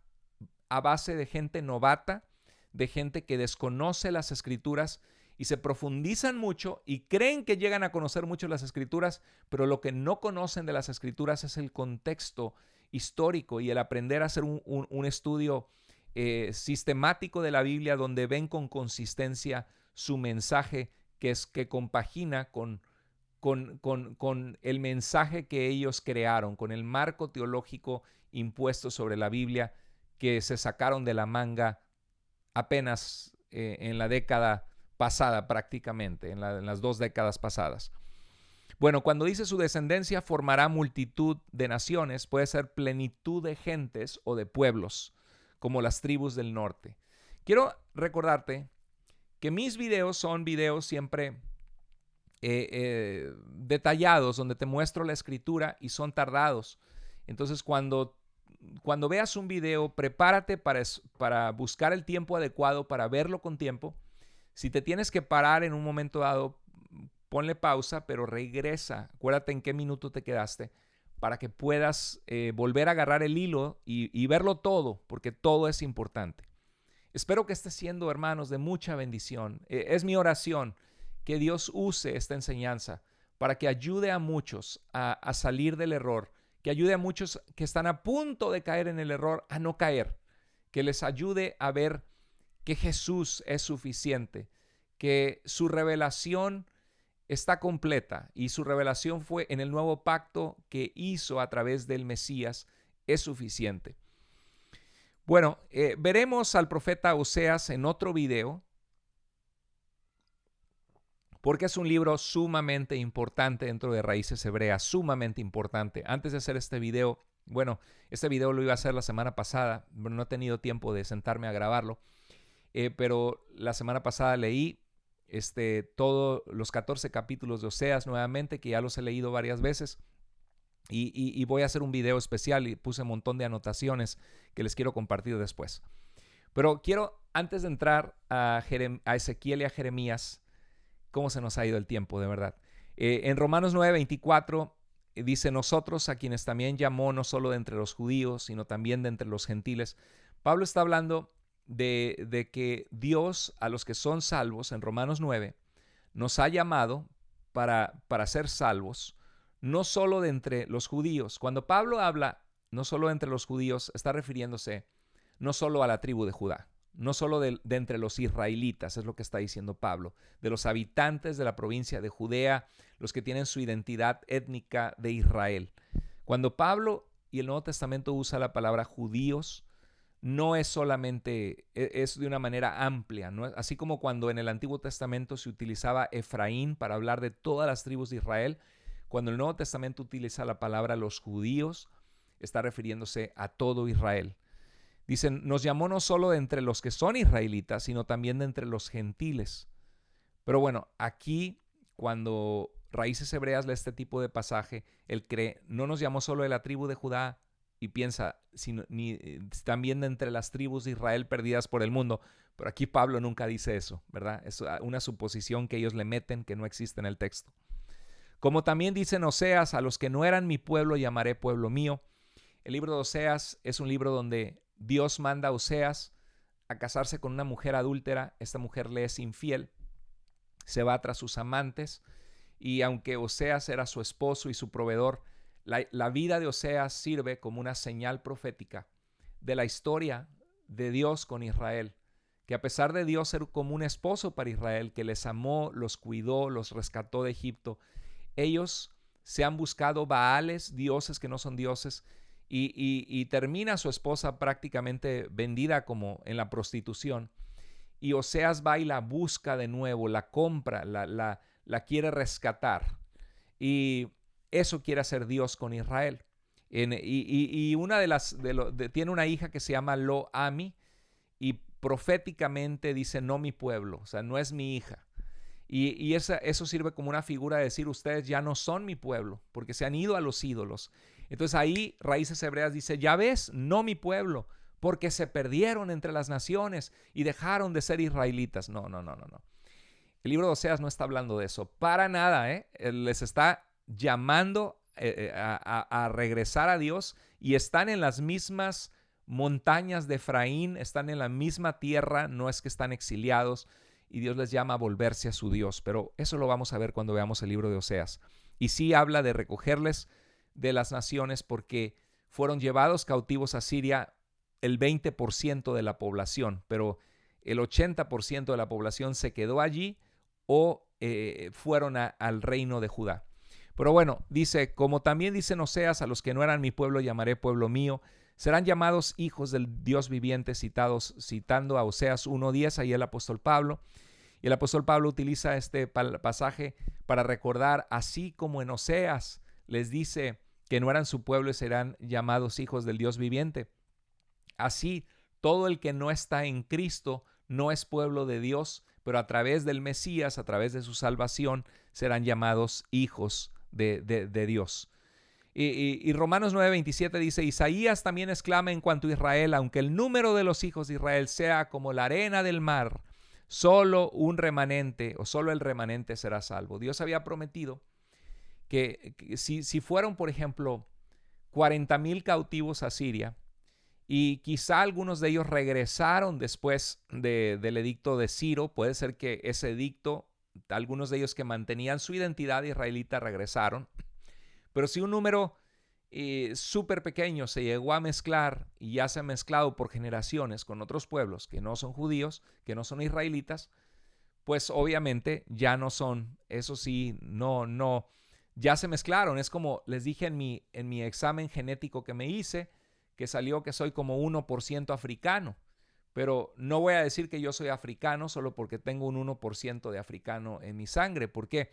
a base de gente novata, de gente que desconoce las Escrituras y se profundizan mucho y creen que llegan a conocer mucho las Escrituras, pero lo que no conocen de las Escrituras es el contexto histórico y el aprender a hacer un estudio sistemático de la Biblia, donde ven con consistencia su mensaje, que compagina con el mensaje que ellos crearon, con el marco teológico impuesto sobre la Biblia, que se sacaron de la manga apenas en la década pasada, prácticamente, en las 2 décadas pasadas. Bueno, cuando dice su descendencia formará multitud de naciones, puede ser plenitud de gentes o de pueblos, como las tribus del norte. Quiero recordarte que mis videos son videos siempre detallados, donde te muestro la escritura, y son tardados. Entonces, cuando veas un video, prepárate para buscar el tiempo adecuado, para verlo con tiempo. Si te tienes que parar en un momento dado, ponle pausa, pero regresa. Acuérdate en qué minuto te quedaste para que puedas volver a agarrar el hilo y verlo todo, porque todo es importante. Espero que esté siendo, hermanos, de mucha bendición. Es mi oración que Dios use esta enseñanza para que ayude a muchos a salir del error, que ayude a muchos que están a punto de caer en el error a no caer, que les ayude a ver que Jesús es suficiente, que su revelación está completa, y su revelación fue en el nuevo pacto que hizo a través del Mesías, es suficiente. Bueno, veremos al profeta Oseas en otro video, porque es un libro sumamente importante dentro de Raíces Hebreas, sumamente importante. Antes de hacer este video, bueno, este video lo iba a hacer la semana pasada, pero no he tenido tiempo de sentarme a grabarlo, pero la semana pasada leí todos los 14 capítulos de Oseas nuevamente, que ya los he leído varias veces, y voy a hacer un video especial y puse un montón de anotaciones que les quiero compartir después. Pero quiero, antes de entrar a Ezequiel y a Jeremías, cómo se nos ha ido el tiempo, de verdad. En Romanos 9:24 dice, nosotros a quienes también llamó no solo de entre los judíos, sino también de entre los gentiles. Pablo está hablando de que Dios, a los que son salvos, en Romanos 9, nos ha llamado para ser salvos, no solo de entre los judíos. Cuando Pablo habla no solo de entre los judíos, está refiriéndose no solo a la tribu de Judá, no solo de entre los israelitas, es lo que está diciendo Pablo, de los habitantes de la provincia de Judea, los que tienen su identidad étnica de Israel. Cuando Pablo y el Nuevo Testamento usa la palabra judíos, no es solamente, es de una manera amplia, ¿no? Así como cuando en el Antiguo Testamento se utilizaba Efraín para hablar de todas las tribus de Israel, cuando el Nuevo Testamento utiliza la palabra los judíos, está refiriéndose a todo Israel. Dicen, nos llamó no solo de entre los que son israelitas, sino también de entre los gentiles. Pero bueno, aquí cuando Raíces Hebreas lee este tipo de pasaje, él cree, no nos llamó solo de la tribu de Judá y piensa, sino, también de entre las tribus de Israel perdidas por el mundo. Pero aquí Pablo nunca dice eso, ¿verdad? Es una suposición que ellos le meten que no existe en el texto. Como también dice en Oseas, a los que no eran mi pueblo llamaré pueblo mío. El libro de Oseas es un libro donde Dios manda a Oseas a casarse con una mujer adúltera. Esta mujer le es infiel, se va tras sus amantes, y aunque Oseas era su esposo y su proveedor, la vida de Oseas sirve como una señal profética de la historia de Dios con Israel, que a pesar de Dios ser como un esposo para Israel, que les amó, los cuidó, los rescató de Egipto, ellos se han buscado baales, dioses que no son dioses, y termina su esposa prácticamente vendida como en la prostitución. Y Oseas va y la busca de nuevo, la compra, la quiere rescatar. Y eso quiere hacer Dios con Israel. Y una tiene una hija que se llama Lo-Ami, y proféticamente dice, no mi pueblo, o sea, no es mi hija. Y eso sirve como una figura de decir, ustedes ya no son mi pueblo, porque se han ido a los ídolos. Entonces ahí Raíces Hebreas dice, ya ves, no mi pueblo, porque se perdieron entre las naciones y dejaron de ser israelitas. No. El libro de Oseas no está hablando de eso, para nada, ¿eh? Les está llamando a regresar a Dios, y están en las mismas montañas de Efraín, están en la misma tierra, no es que están exiliados, y Dios les llama a volverse a su Dios. Pero eso lo vamos a ver cuando veamos el libro de Oseas. Y sí habla de recogerles de las naciones, porque fueron llevados cautivos a Siria el 20% de la población, pero el 80% de la población se quedó allí o fueron al reino de Judá. Pero bueno, dice, como también dice en Oseas, a los que no eran mi pueblo llamaré pueblo mío, serán llamados hijos del Dios viviente, citando a Oseas 1:10, ahí el apóstol Pablo. Y el apóstol Pablo utiliza este pasaje para recordar, así como en Oseas les dice que no eran su pueblo y serán llamados hijos del Dios viviente. Así, todo el que no está en Cristo no es pueblo de Dios, pero a través del Mesías, a través de su salvación, serán llamados hijos de Dios. Y Romanos 9:27 dice, Isaías también exclama en cuanto a Israel, aunque el número de los hijos de Israel sea como la arena del mar, solo un remanente o solo el remanente será salvo. Dios había prometido que si fueron, por ejemplo, 40,000 cautivos a Siria, y quizá algunos de ellos regresaron después del edicto de Ciro, puede ser que ese edicto, algunos de ellos que mantenían su identidad israelita regresaron, pero si un número súper pequeño se llegó a mezclar y ya se ha mezclado por generaciones con otros pueblos que no son judíos, que no son israelitas, pues obviamente ya no son, eso sí, no, ya se mezclaron. Es como les dije en mi examen genético que me hice, que salió que soy como 1% africano, pero no voy a decir que yo soy africano solo porque tengo un 1% de africano en mi sangre. ¿Por qué?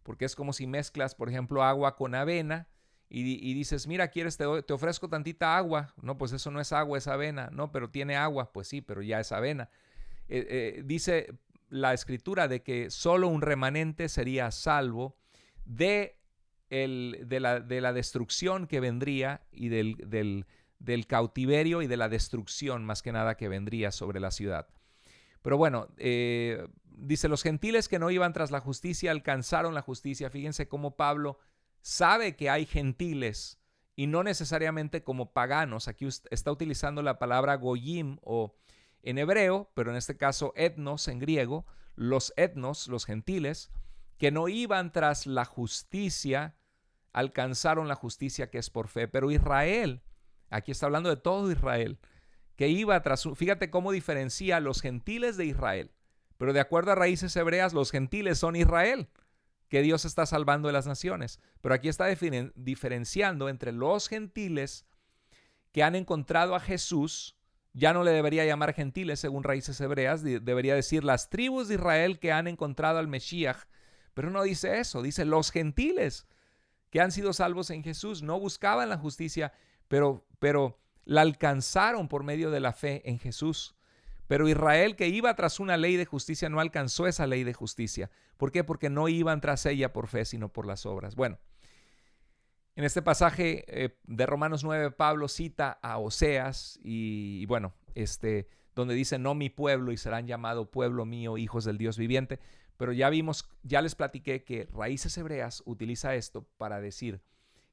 Porque es como si mezclas, por ejemplo, agua con avena y dices, mira, ¿quieres? Te ofrezco tantita agua. No, pues eso no es agua, es avena. No, pero tiene agua. Pues sí, pero ya es avena. Dice la escritura de que solo un remanente sería salvo de la destrucción que vendría y del cautiverio y de la destrucción más que nada que vendría sobre la ciudad. Pero bueno, dice, los gentiles que no iban tras la justicia alcanzaron la justicia. Fíjense cómo Pablo sabe que hay gentiles y no necesariamente como paganos. Aquí está utilizando la palabra goyim o en hebreo, pero en este caso etnos en griego. Los etnos, los gentiles, que no iban tras la justicia, alcanzaron la justicia que es por fe. Pero Israel, aquí está hablando de todo Israel, que iba tras, fíjate cómo diferencia a los gentiles de Israel, pero de acuerdo a Raíces Hebreas, los gentiles son Israel, que Dios está salvando de las naciones. Pero aquí está diferenciando entre los gentiles que han encontrado a Jesús Ya no le debería llamar gentiles según Raíces Hebreas, debería decir las tribus de Israel que han encontrado al Mesías, pero no dice eso, dice los gentiles que han sido salvos en Jesús. No buscaban la justicia, pero la alcanzaron por medio de la fe en Jesús. Pero Israel, que iba tras una ley de justicia, no alcanzó esa ley de justicia. ¿Por qué? Porque no iban tras ella por fe, sino por las obras. Bueno, en este pasaje de Romanos 9, Pablo cita a Oseas y bueno, donde dice, no mi pueblo y serán llamado pueblo mío, hijos del Dios viviente. Pero ya vimos, ya les platiqué que Raíces Hebreas utiliza esto para decir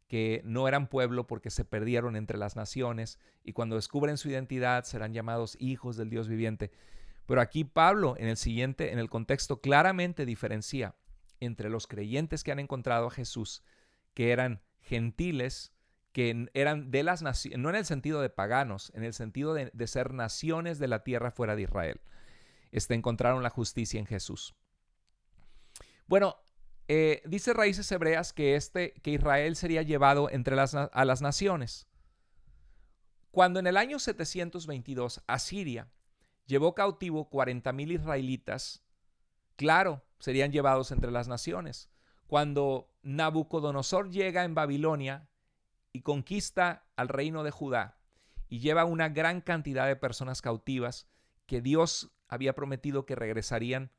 que no eran pueblo porque se perdieron entre las naciones y cuando descubren su identidad serán llamados hijos del Dios viviente. Pero aquí Pablo en el contexto claramente diferencia entre los creyentes que han encontrado a Jesús, que eran gentiles, que eran de las naciones, no en el sentido de paganos, en el sentido de ser naciones de la tierra fuera de Israel. Encontraron la justicia en Jesús. Bueno, dice Raíces Hebreas que Israel sería llevado a las naciones. Cuando en el año 722 Asiria llevó cautivo 40,000 israelitas, claro, serían llevados entre las naciones. Cuando Nabucodonosor llega en Babilonia y conquista al reino de Judá y lleva una gran cantidad de personas cautivas que Dios había prometido que regresarían,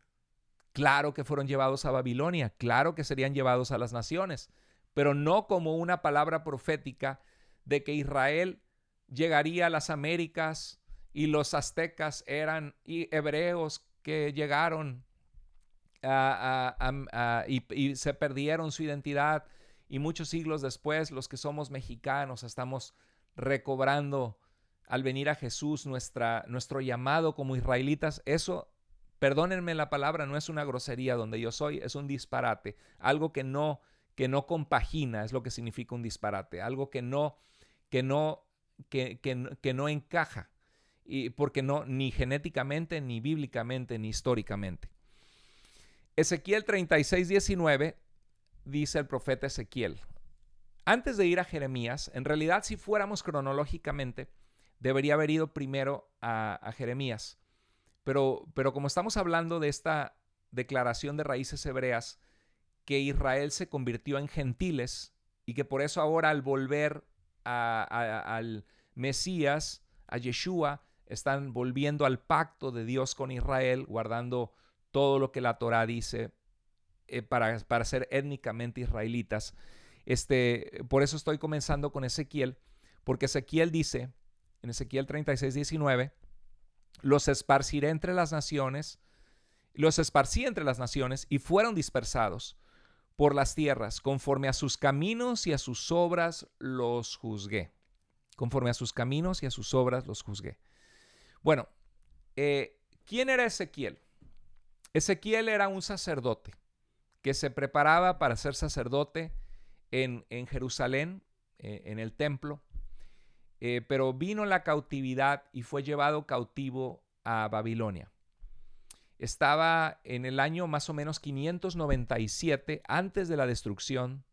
claro que fueron llevados a Babilonia, claro que serían llevados a las naciones, pero no como una palabra profética de que Israel llegaría a las Américas y los aztecas eran hebreos que llegaron y se perdieron su identidad y muchos siglos después los que somos mexicanos estamos recobrando al venir a Jesús nuestro llamado como israelitas. Eso, perdónenme la palabra, no es una grosería donde yo soy, es un disparate, algo que no compagina, es lo que significa un disparate, algo que no encaja, y porque no, ni genéticamente, ni bíblicamente, ni históricamente. Ezequiel 36:19 dice el profeta Ezequiel, antes de ir a Jeremías, en realidad si fuéramos cronológicamente, debería haber ido primero a Jeremías, pero como estamos hablando de esta declaración de Raíces Hebreas, que Israel se convirtió en gentiles y que por eso ahora al volver al Mesías, a Yeshua, están volviendo al pacto de Dios con Israel, guardando todo lo que la Torá dice para ser étnicamente israelitas. Por eso estoy comenzando con Ezequiel, porque Ezequiel dice, en Ezequiel 36:19, los esparcí entre las naciones y fueron dispersados por las tierras, conforme a sus caminos y a sus obras los juzgué. Conforme a sus caminos y a sus obras los juzgué. Bueno, ¿quién era Ezequiel? Ezequiel era un sacerdote que se preparaba para ser sacerdote en Jerusalén, en el templo, pero vino la cautividad y fue llevado cautivo a Babilonia. Estaba en el año más o menos 597 antes de la destrucción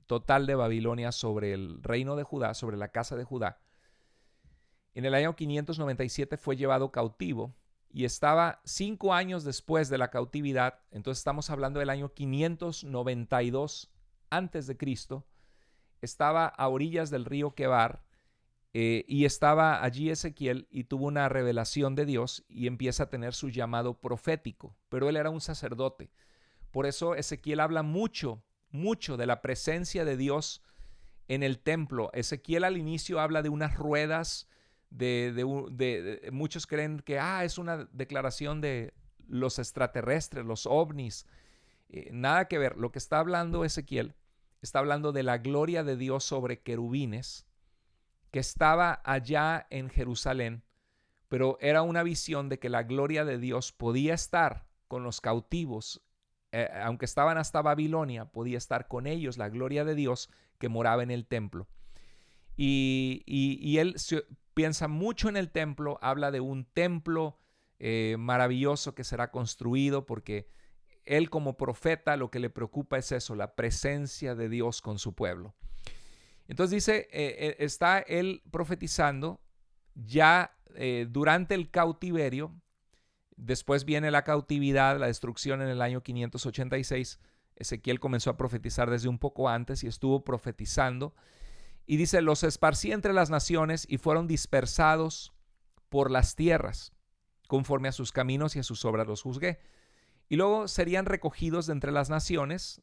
total de Babilonia sobre el reino de Judá, sobre la casa de Judá. En el año 597 fue llevado cautivo y estaba 5 años después de la cautividad, entonces estamos hablando del año 592 antes de Cristo. Estaba a orillas del río Quebar y estaba allí Ezequiel y tuvo una revelación de Dios y empieza a tener su llamado profético, pero él era un sacerdote. Por eso Ezequiel habla mucho de la presencia de Dios en el templo. Ezequiel al inicio habla de unas ruedas, muchos creen que es una declaración de los extraterrestres, los ovnis. Nada que ver. Lo que está hablando Ezequiel, está hablando de la gloria de Dios sobre querubines, que estaba allá en Jerusalén, pero era una visión de que la gloria de Dios podía estar con los cautivos, aunque estaban hasta Babilonia, podía estar con ellos la gloria de Dios que moraba en el templo. Y él piensa mucho en el templo, habla de un templo maravilloso que será construido, porque él como profeta lo que le preocupa es eso, la presencia de Dios con su pueblo. Entonces dice, está él profetizando ya durante el cautiverio. Después viene la cautividad, la destrucción en el año 586. Ezequiel comenzó a profetizar desde un poco antes y estuvo profetizando. Y dice, los esparcí entre las naciones y fueron dispersados por las tierras. Conforme a sus caminos y a sus obras los juzgué. Y luego serían recogidos de entre las naciones.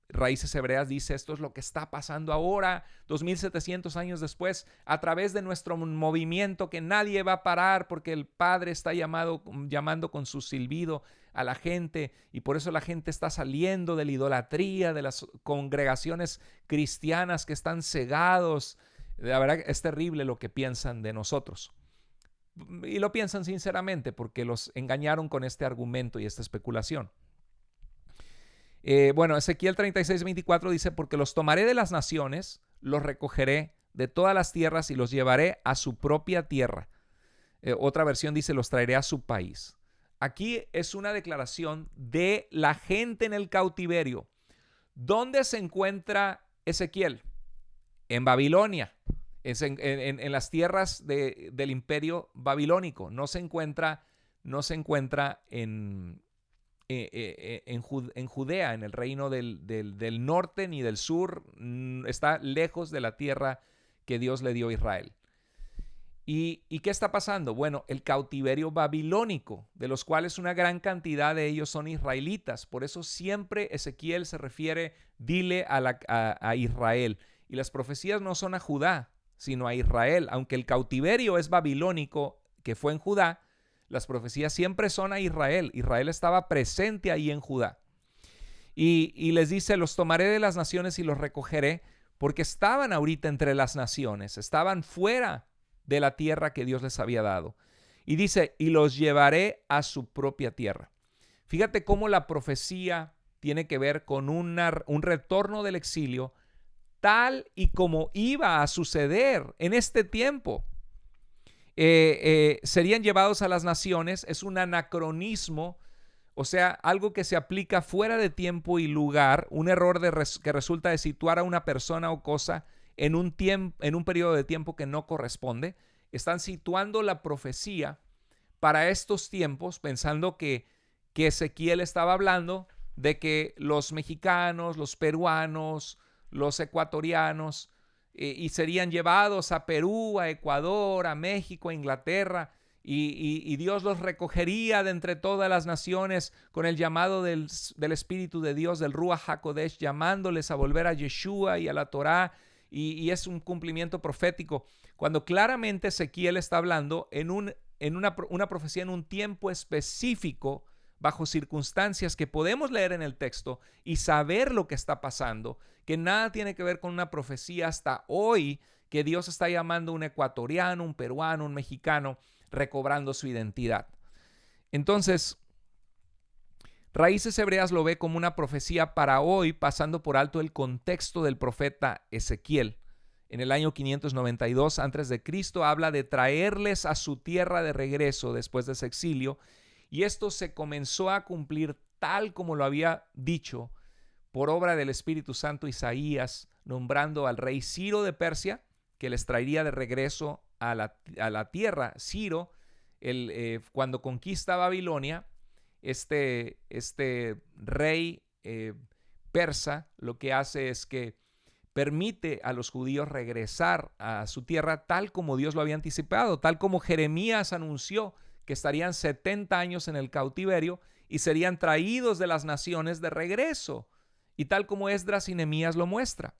Raíces Hebreas dice, esto es lo que está pasando ahora, 2700 años después, a través de nuestro movimiento que nadie va a parar porque el Padre está llamando con su silbido a la gente, y por eso la gente está saliendo de la idolatría, de las congregaciones cristianas que están cegados. La verdad es terrible lo que piensan de nosotros. Y lo piensan sinceramente porque los engañaron con este argumento y esta especulación. Bueno, Ezequiel 36:24 dice, porque los tomaré de las naciones, los recogeré de todas las tierras y los llevaré a su propia tierra. Otra versión dice, los traeré a su país. Aquí es una declaración de la gente en el cautiverio. ¿Dónde se encuentra Ezequiel? En Babilonia, en las tierras del imperio babilónico. No se encuentra en Judea, en el reino del norte ni del sur. Está lejos de la tierra que Dios le dio a Israel. ¿Y qué está pasando? Bueno, el cautiverio babilónico, de los cuales una gran cantidad de ellos son israelitas. Por eso siempre Ezequiel se refiere, dile a Israel. Y las profecías no son a Judá, sino a Israel. Aunque el cautiverio es babilónico, que fue en Judá, las profecías siempre son a Israel. Israel estaba presente ahí en Judá. Y les dice, los tomaré de las naciones y los recogeré, porque estaban ahorita entre las naciones, estaban fuera de la tierra que Dios les había dado. Y dice, y los llevaré a su propia tierra. Fíjate cómo la profecía tiene que ver con un retorno del exilio, tal y como iba a suceder en este tiempo. Serían llevados a las naciones. Es un anacronismo, o sea, algo que se aplica fuera de tiempo y lugar, un error que resulta de situar a una persona o cosa en un periodo de tiempo que no corresponde. Están situando la profecía para estos tiempos, pensando que Ezequiel estaba hablando de que los mexicanos, los peruanos, los ecuatorianos, y serían llevados a Perú, a Ecuador, a México, a Inglaterra, y Dios los recogería de entre todas las naciones con el llamado del Espíritu de Dios, del Ruach HaKodesh, llamándoles a volver a Yeshua y a la Torá, y es un cumplimiento profético, cuando claramente Ezequiel está hablando en una profecía en un tiempo específico, bajo circunstancias que podemos leer en el texto y saber lo que está pasando, que nada tiene que ver con una profecía hasta hoy, que Dios está llamando a un ecuatoriano, un peruano, un mexicano, recobrando su identidad. Entonces, Raíces Hebreas lo ve como una profecía para hoy, pasando por alto el contexto del profeta Ezequiel. En el año 592 a.C. habla de traerles a su tierra de regreso después de ese exilio, y esto se comenzó a cumplir tal como lo había dicho por obra del Espíritu Santo Isaías, nombrando al rey Ciro de Persia, que les traería de regreso a la tierra. Ciro, cuando conquista Babilonia, este rey persa lo que hace es que permite a los judíos regresar a su tierra tal como Dios lo había anticipado, tal como Jeremías anunció que estarían 70 años en el cautiverio y serían traídos de las naciones de regreso, y tal como Esdras y Nehemías lo muestra.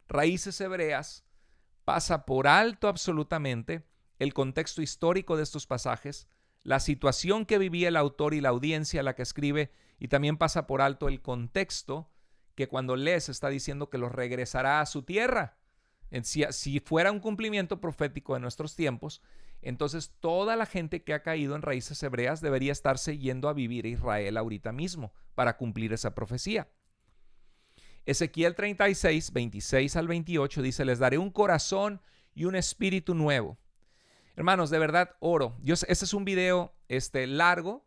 Raíces Hebreas pasa por alto absolutamente el contexto histórico de estos pasajes, la situación que vivía el autor y la audiencia a la que escribe, y también pasa por alto el contexto que cuando lees está diciendo que los regresará a su tierra. Si fuera un cumplimiento profético de nuestros tiempos, entonces toda la gente que ha caído en Raíces Hebreas debería estarse yendo a vivir a Israel ahorita mismo para cumplir esa profecía. Ezequiel 36, 26 al 28 dice, les daré un corazón y un espíritu nuevo. Hermanos, de verdad oro. Este es un video largo,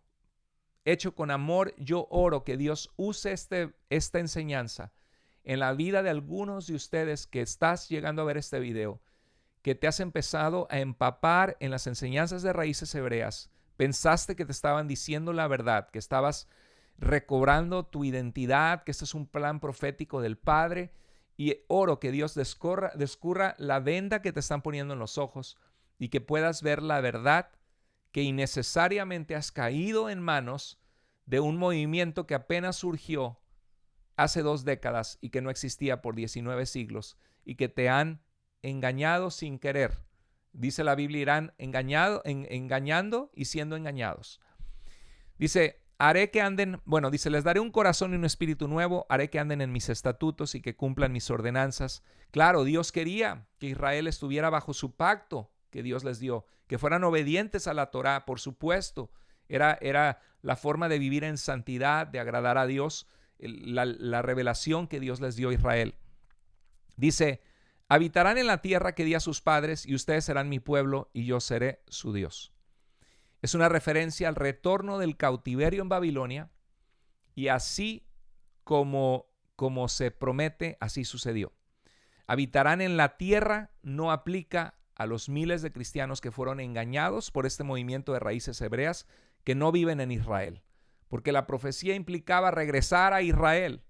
hecho con amor. Yo oro que Dios use esta enseñanza en la vida de algunos de ustedes que estás llegando a ver este video, que te has empezado a empapar en las enseñanzas de Raíces Hebreas, pensaste que te estaban diciendo la verdad, que estabas recobrando tu identidad, que este es un plan profético del Padre, y oro que Dios descurra la venda que te están poniendo en los ojos y que puedas ver la verdad, que innecesariamente has caído en manos de un movimiento que apenas surgió hace 2 décadas y que no existía por 19 siglos y que te han engañado sin querer. Dice la Biblia, irán engañando y siendo engañados. Dice, les daré un corazón y un espíritu nuevo, haré que anden en mis estatutos y que cumplan mis ordenanzas. Claro, Dios quería que Israel estuviera bajo su pacto que Dios les dio, que fueran obedientes a la Torá, por supuesto. Era la forma de vivir en santidad, de agradar a Dios, la revelación que Dios les dio a Israel. Dice, habitarán en la tierra que di a sus padres y ustedes serán mi pueblo y yo seré su Dios. Es una referencia al retorno del cautiverio en Babilonia y así como se promete, así sucedió. Habitarán en la tierra no aplica a los miles de cristianos que fueron engañados por este movimiento de Raíces Hebreas que no viven en Israel, porque la profecía implicaba regresar a Israel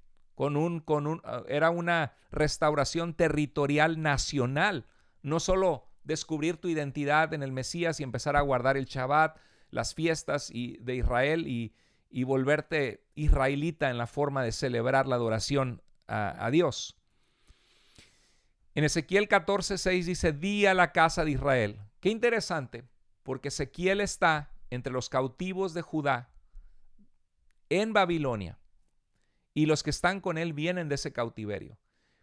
era una restauración territorial nacional, no solo descubrir tu identidad en el Mesías y empezar a guardar el Shabbat, las fiestas de Israel y volverte israelita en la forma de celebrar la adoración a Dios. En Ezequiel 14:6 dice, di a la casa de Israel. Qué interesante, porque Ezequiel está entre los cautivos de Judá en Babilonia y los que están con él vienen de ese cautiverio.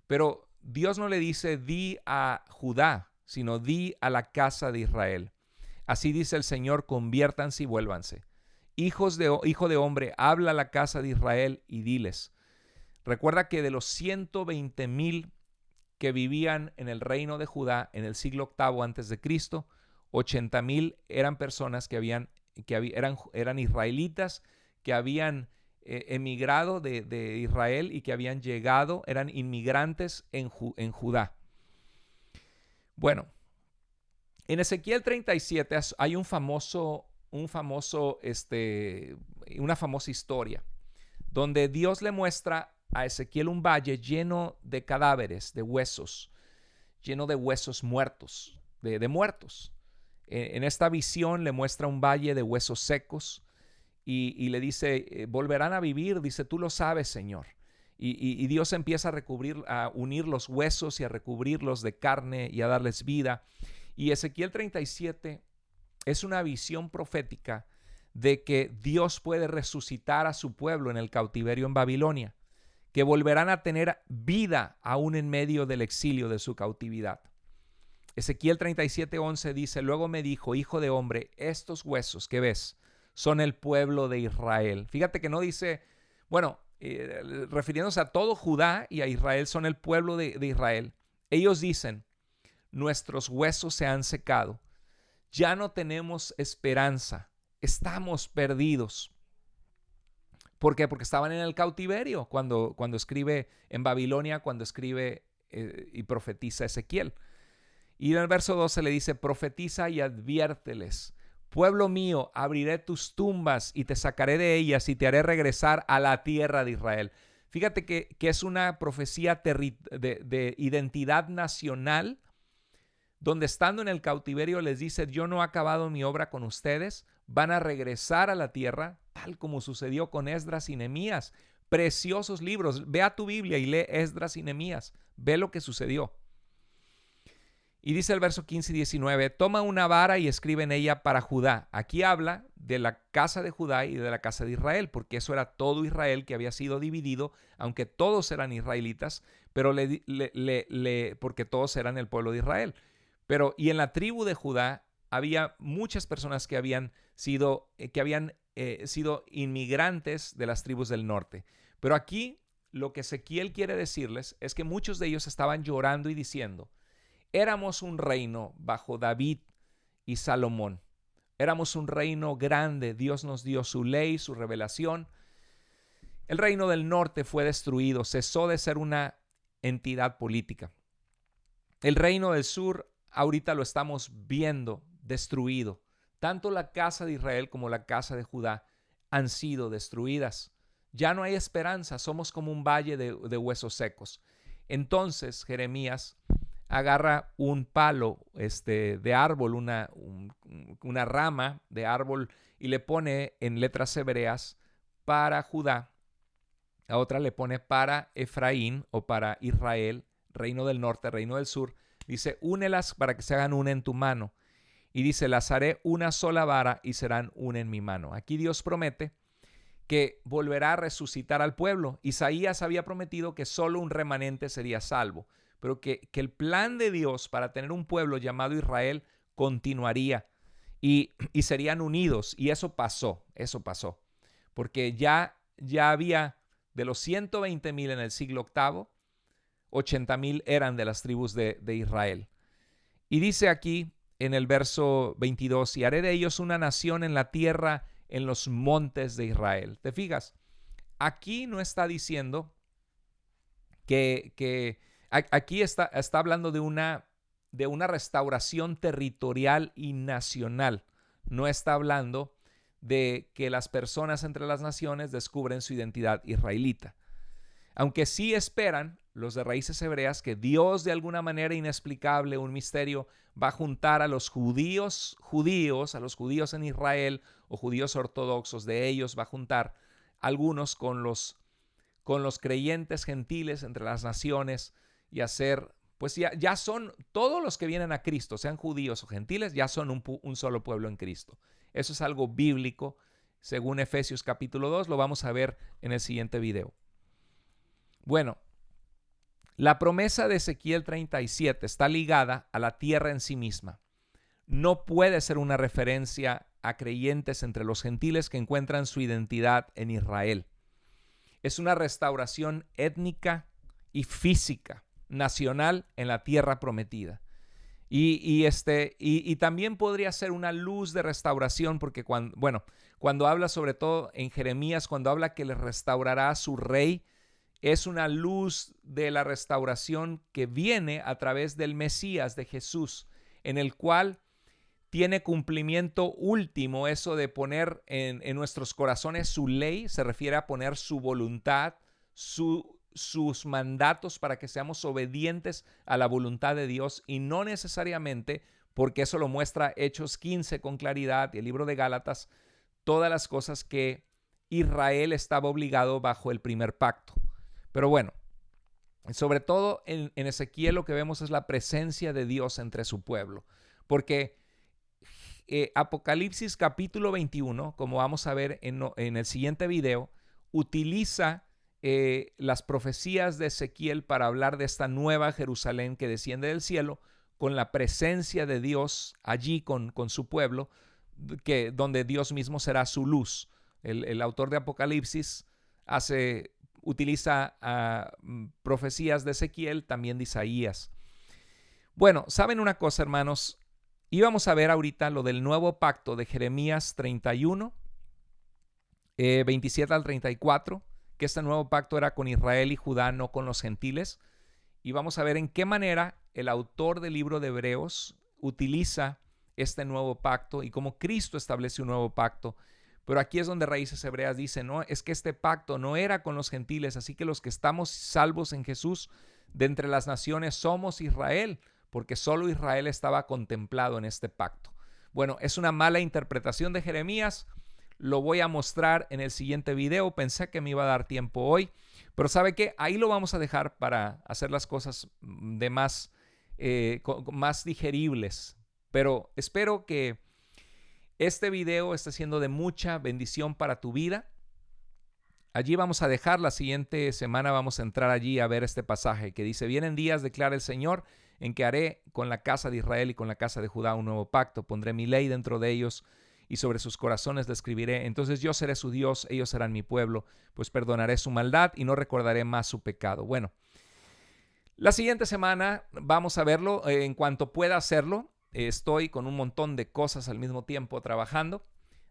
Pero Dios no le dice di a Judá, sino di a la casa de Israel. Así dice el Señor, conviértanse y vuélvanse. Hijo de hombre, habla a la casa de Israel y diles. Recuerda que de los 120,000 que vivían en el reino de Judá en el siglo VIII antes de Cristo, 80,000 eran personas eran israelitas que habían emigrado de Israel y que habían llegado, eran inmigrantes en Judá. Bueno, en Ezequiel 37 hay una famosa historia donde Dios le muestra a Ezequiel un valle lleno de cadáveres, de huesos, lleno de huesos muertos, de muertos. En esta visión le muestra un valle de huesos secos y le dice, volverán a vivir, dice, tú lo sabes, Señor. Y Dios empieza a unir los huesos y a recubrirlos de carne y a darles vida. Y Ezequiel 37 es una visión profética de que Dios puede resucitar a su pueblo en el cautiverio en Babilonia, que volverán a tener vida aún en medio del exilio de su cautividad. Ezequiel 37:11 dice, luego me dijo, hijo de hombre, estos huesos que ves son el pueblo de Israel. Fíjate que no dice, refiriéndose a todo Judá y a Israel, son el pueblo de Israel. Ellos dicen, nuestros huesos se han secado, ya no tenemos esperanza, estamos perdidos. ¿Por qué? Porque estaban en el cautiverio cuando escribe en Babilonia, cuando escribe y profetiza Ezequiel. Y en el verso 12 le dice, profetiza y adviérteles, pueblo mío, abriré tus tumbas y te sacaré de ellas y te haré regresar a la tierra de Israel. Fíjate que es una profecía de identidad nacional, donde estando en el cautiverio les dice, yo no he acabado mi obra con ustedes, van a regresar a la tierra, tal como sucedió con Esdras y Nehemías. Preciosos libros. Ve a tu Biblia y lee Esdras y Nehemías. Ve lo que sucedió. Y dice el verso 15 y 19, toma una vara y escribe en ella para Judá. Aquí habla de la casa de Judá y de la casa de Israel, porque eso era todo Israel que había sido dividido, aunque todos eran israelitas, pero porque todos eran el pueblo de Israel. Y en la tribu de Judá había muchas personas que habían sido inmigrantes de las tribus del norte. Pero aquí lo que Ezequiel quiere decirles es que muchos de ellos estaban llorando y diciendo, éramos un reino bajo David y Salomón. Éramos un reino grande. Dios nos dio su ley, su revelación. El reino del norte fue destruido. Cesó de ser una entidad política. El reino del sur ahorita lo estamos viendo destruido. Tanto la casa de Israel como la casa de Judá han sido destruidas. Ya no hay esperanza, somos como un valle de huesos secos. Entonces Jeremías agarra un palo de árbol, una rama de árbol, y le pone en letras hebreas para Judá. A otra le pone para Efraín o para Israel, reino del norte, reino del sur. Dice, únelas para que se hagan una en tu mano. Y dice, las haré una sola vara y serán una en mi mano. Aquí Dios promete que volverá a resucitar al pueblo. Isaías había prometido que solo un remanente sería salvo, pero que el plan de Dios para tener un pueblo llamado Israel continuaría y serían unidos. Y eso pasó, porque ya había de los 120,000 en el siglo VIII, 80,000 eran de las tribus de Israel. Y dice aquí en el verso 22, y haré de ellos una nación en la tierra, en los montes de Israel. ¿Te fijas? Aquí no está diciendo que aquí está hablando de una restauración territorial y nacional. No está hablando de que las personas entre las naciones descubren su identidad israelita. Aunque sí esperan los de raíces hebreas que Dios, de alguna manera inexplicable, un misterio, va a juntar a los judíos, a los judíos en Israel o judíos ortodoxos de ellos, va a juntar algunos con los creyentes gentiles entre las naciones y hacer, pues ya son todos los que vienen a Cristo, sean judíos o gentiles, ya son un solo pueblo en Cristo. Eso es algo bíblico, según Efesios capítulo 2, lo vamos a ver en el siguiente video. Bueno, la promesa de Ezequiel 37 está ligada a la tierra en sí misma. No puede ser una referencia a creyentes entre los gentiles que encuentran su identidad en Israel. Es una restauración étnica y física, nacional en la tierra prometida. Y también podría ser una luz de restauración, porque cuando habla, sobre todo en Jeremías, cuando habla que le restaurará a su rey, es una luz de la restauración que viene a través del Mesías, de Jesús, en el cual tiene cumplimiento último eso de poner en nuestros corazones su ley. Se refiere a poner su voluntad, sus mandatos para que seamos obedientes a la voluntad de Dios, y no necesariamente, porque eso lo muestra Hechos 15 con claridad y el libro de Gálatas, todas las cosas que Israel estaba obligado bajo el primer pacto. Pero bueno, sobre todo en Ezequiel lo que vemos es la presencia de Dios entre su pueblo, porque Apocalipsis capítulo 21, como vamos a ver en el siguiente video, utiliza las profecías de Ezequiel para hablar de esta nueva Jerusalén que desciende del cielo, con la presencia de Dios allí con su pueblo, donde Dios mismo será su luz. El autor de Apocalipsis utiliza profecías de Ezequiel, también de Isaías. Bueno, ¿saben una cosa, hermanos? Íbamos a ver ahorita lo del nuevo pacto de Jeremías 31, 27 al 34, que este nuevo pacto era con Israel y Judá, no con los gentiles. Y vamos a ver en qué manera el autor del libro de Hebreos utiliza este nuevo pacto y cómo Cristo establece un nuevo pacto. Pero aquí es donde Raíces Hebreas dice, no, es que este pacto no era con los gentiles, así que los que estamos salvos en Jesús de entre las naciones somos Israel, porque solo Israel estaba contemplado en este pacto. Bueno, es una mala interpretación de Jeremías, lo voy a mostrar en el siguiente video. Pensé que me iba a dar tiempo hoy, pero ¿sabe qué? Ahí lo vamos a dejar para hacer las cosas de más digeribles. Pero espero que este video esté siendo de mucha bendición para tu vida. Allí vamos a dejar, la siguiente semana vamos a entrar allí a ver este pasaje que dice, vienen días, declara el Señor, en que haré con la casa de Israel y con la casa de Judá un nuevo pacto. Pondré mi ley dentro de ellos y sobre sus corazones la escribiré. Entonces yo seré su Dios, ellos serán mi pueblo, pues perdonaré su maldad y no recordaré más su pecado. Bueno, la siguiente semana vamos a verlo en cuanto pueda hacerlo. Estoy con un montón de cosas al mismo tiempo trabajando.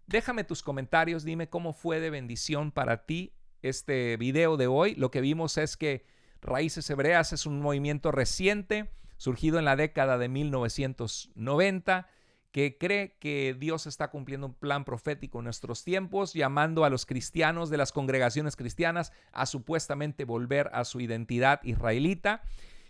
Déjame tus comentarios, dime cómo fue de bendición para ti este video de hoy. Lo que vimos es que Raíces Hebreas es un movimiento reciente, surgido en la década de 1990, que cree que Dios está cumpliendo un plan profético en nuestros tiempos, llamando a los cristianos de las congregaciones cristianas a supuestamente volver a su identidad israelita.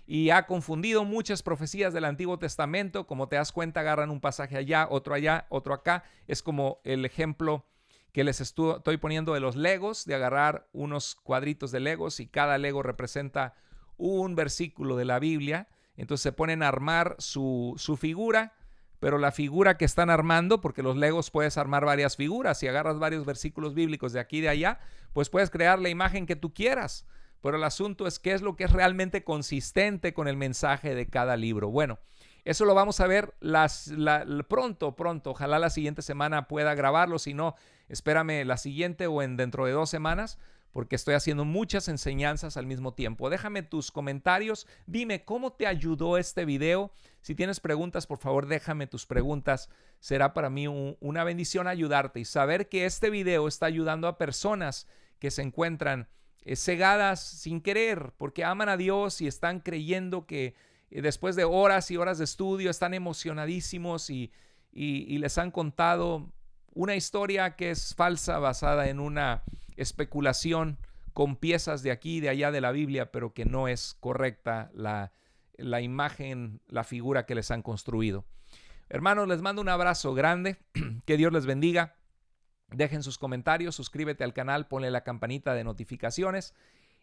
Y ha confundido muchas profecías del Antiguo Testamento. Como te das cuenta, agarran un pasaje allá, otro acá. Es como el ejemplo que les estoy poniendo de los legos, de agarrar unos cuadritos de legos y cada lego representa un versículo de la Biblia. Entonces se ponen a armar su figura, pero la figura que están armando, porque los legos puedes armar varias figuras, si agarras varios versículos bíblicos de aquí y de allá, pues puedes crear la imagen que tú quieras. Pero el asunto es qué es lo que es realmente consistente con el mensaje de cada libro. Bueno, eso lo vamos a ver pronto. Ojalá la siguiente semana pueda grabarlo. Si no, espérame la siguiente o dentro de 2 semanas, porque estoy haciendo muchas enseñanzas al mismo tiempo. Déjame tus comentarios. Dime cómo te ayudó este video. Si tienes preguntas, por favor, déjame tus preguntas. Será para mí una bendición ayudarte y saber que este video está ayudando a personas que se encuentran cegadas sin querer, porque aman a Dios y están creyendo que después de horas y horas de estudio están emocionadísimos y les han contado una historia que es falsa, basada en una especulación con piezas de aquí y de allá de la Biblia, pero que no es correcta la imagen, la figura que les han construido. Hermanos, les mando un abrazo grande, que Dios les bendiga. Dejen sus comentarios, suscríbete al canal, ponle la campanita de notificaciones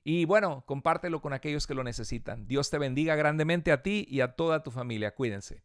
y bueno, compártelo con aquellos que lo necesitan. Dios te bendiga grandemente a ti y a toda tu familia. Cuídense.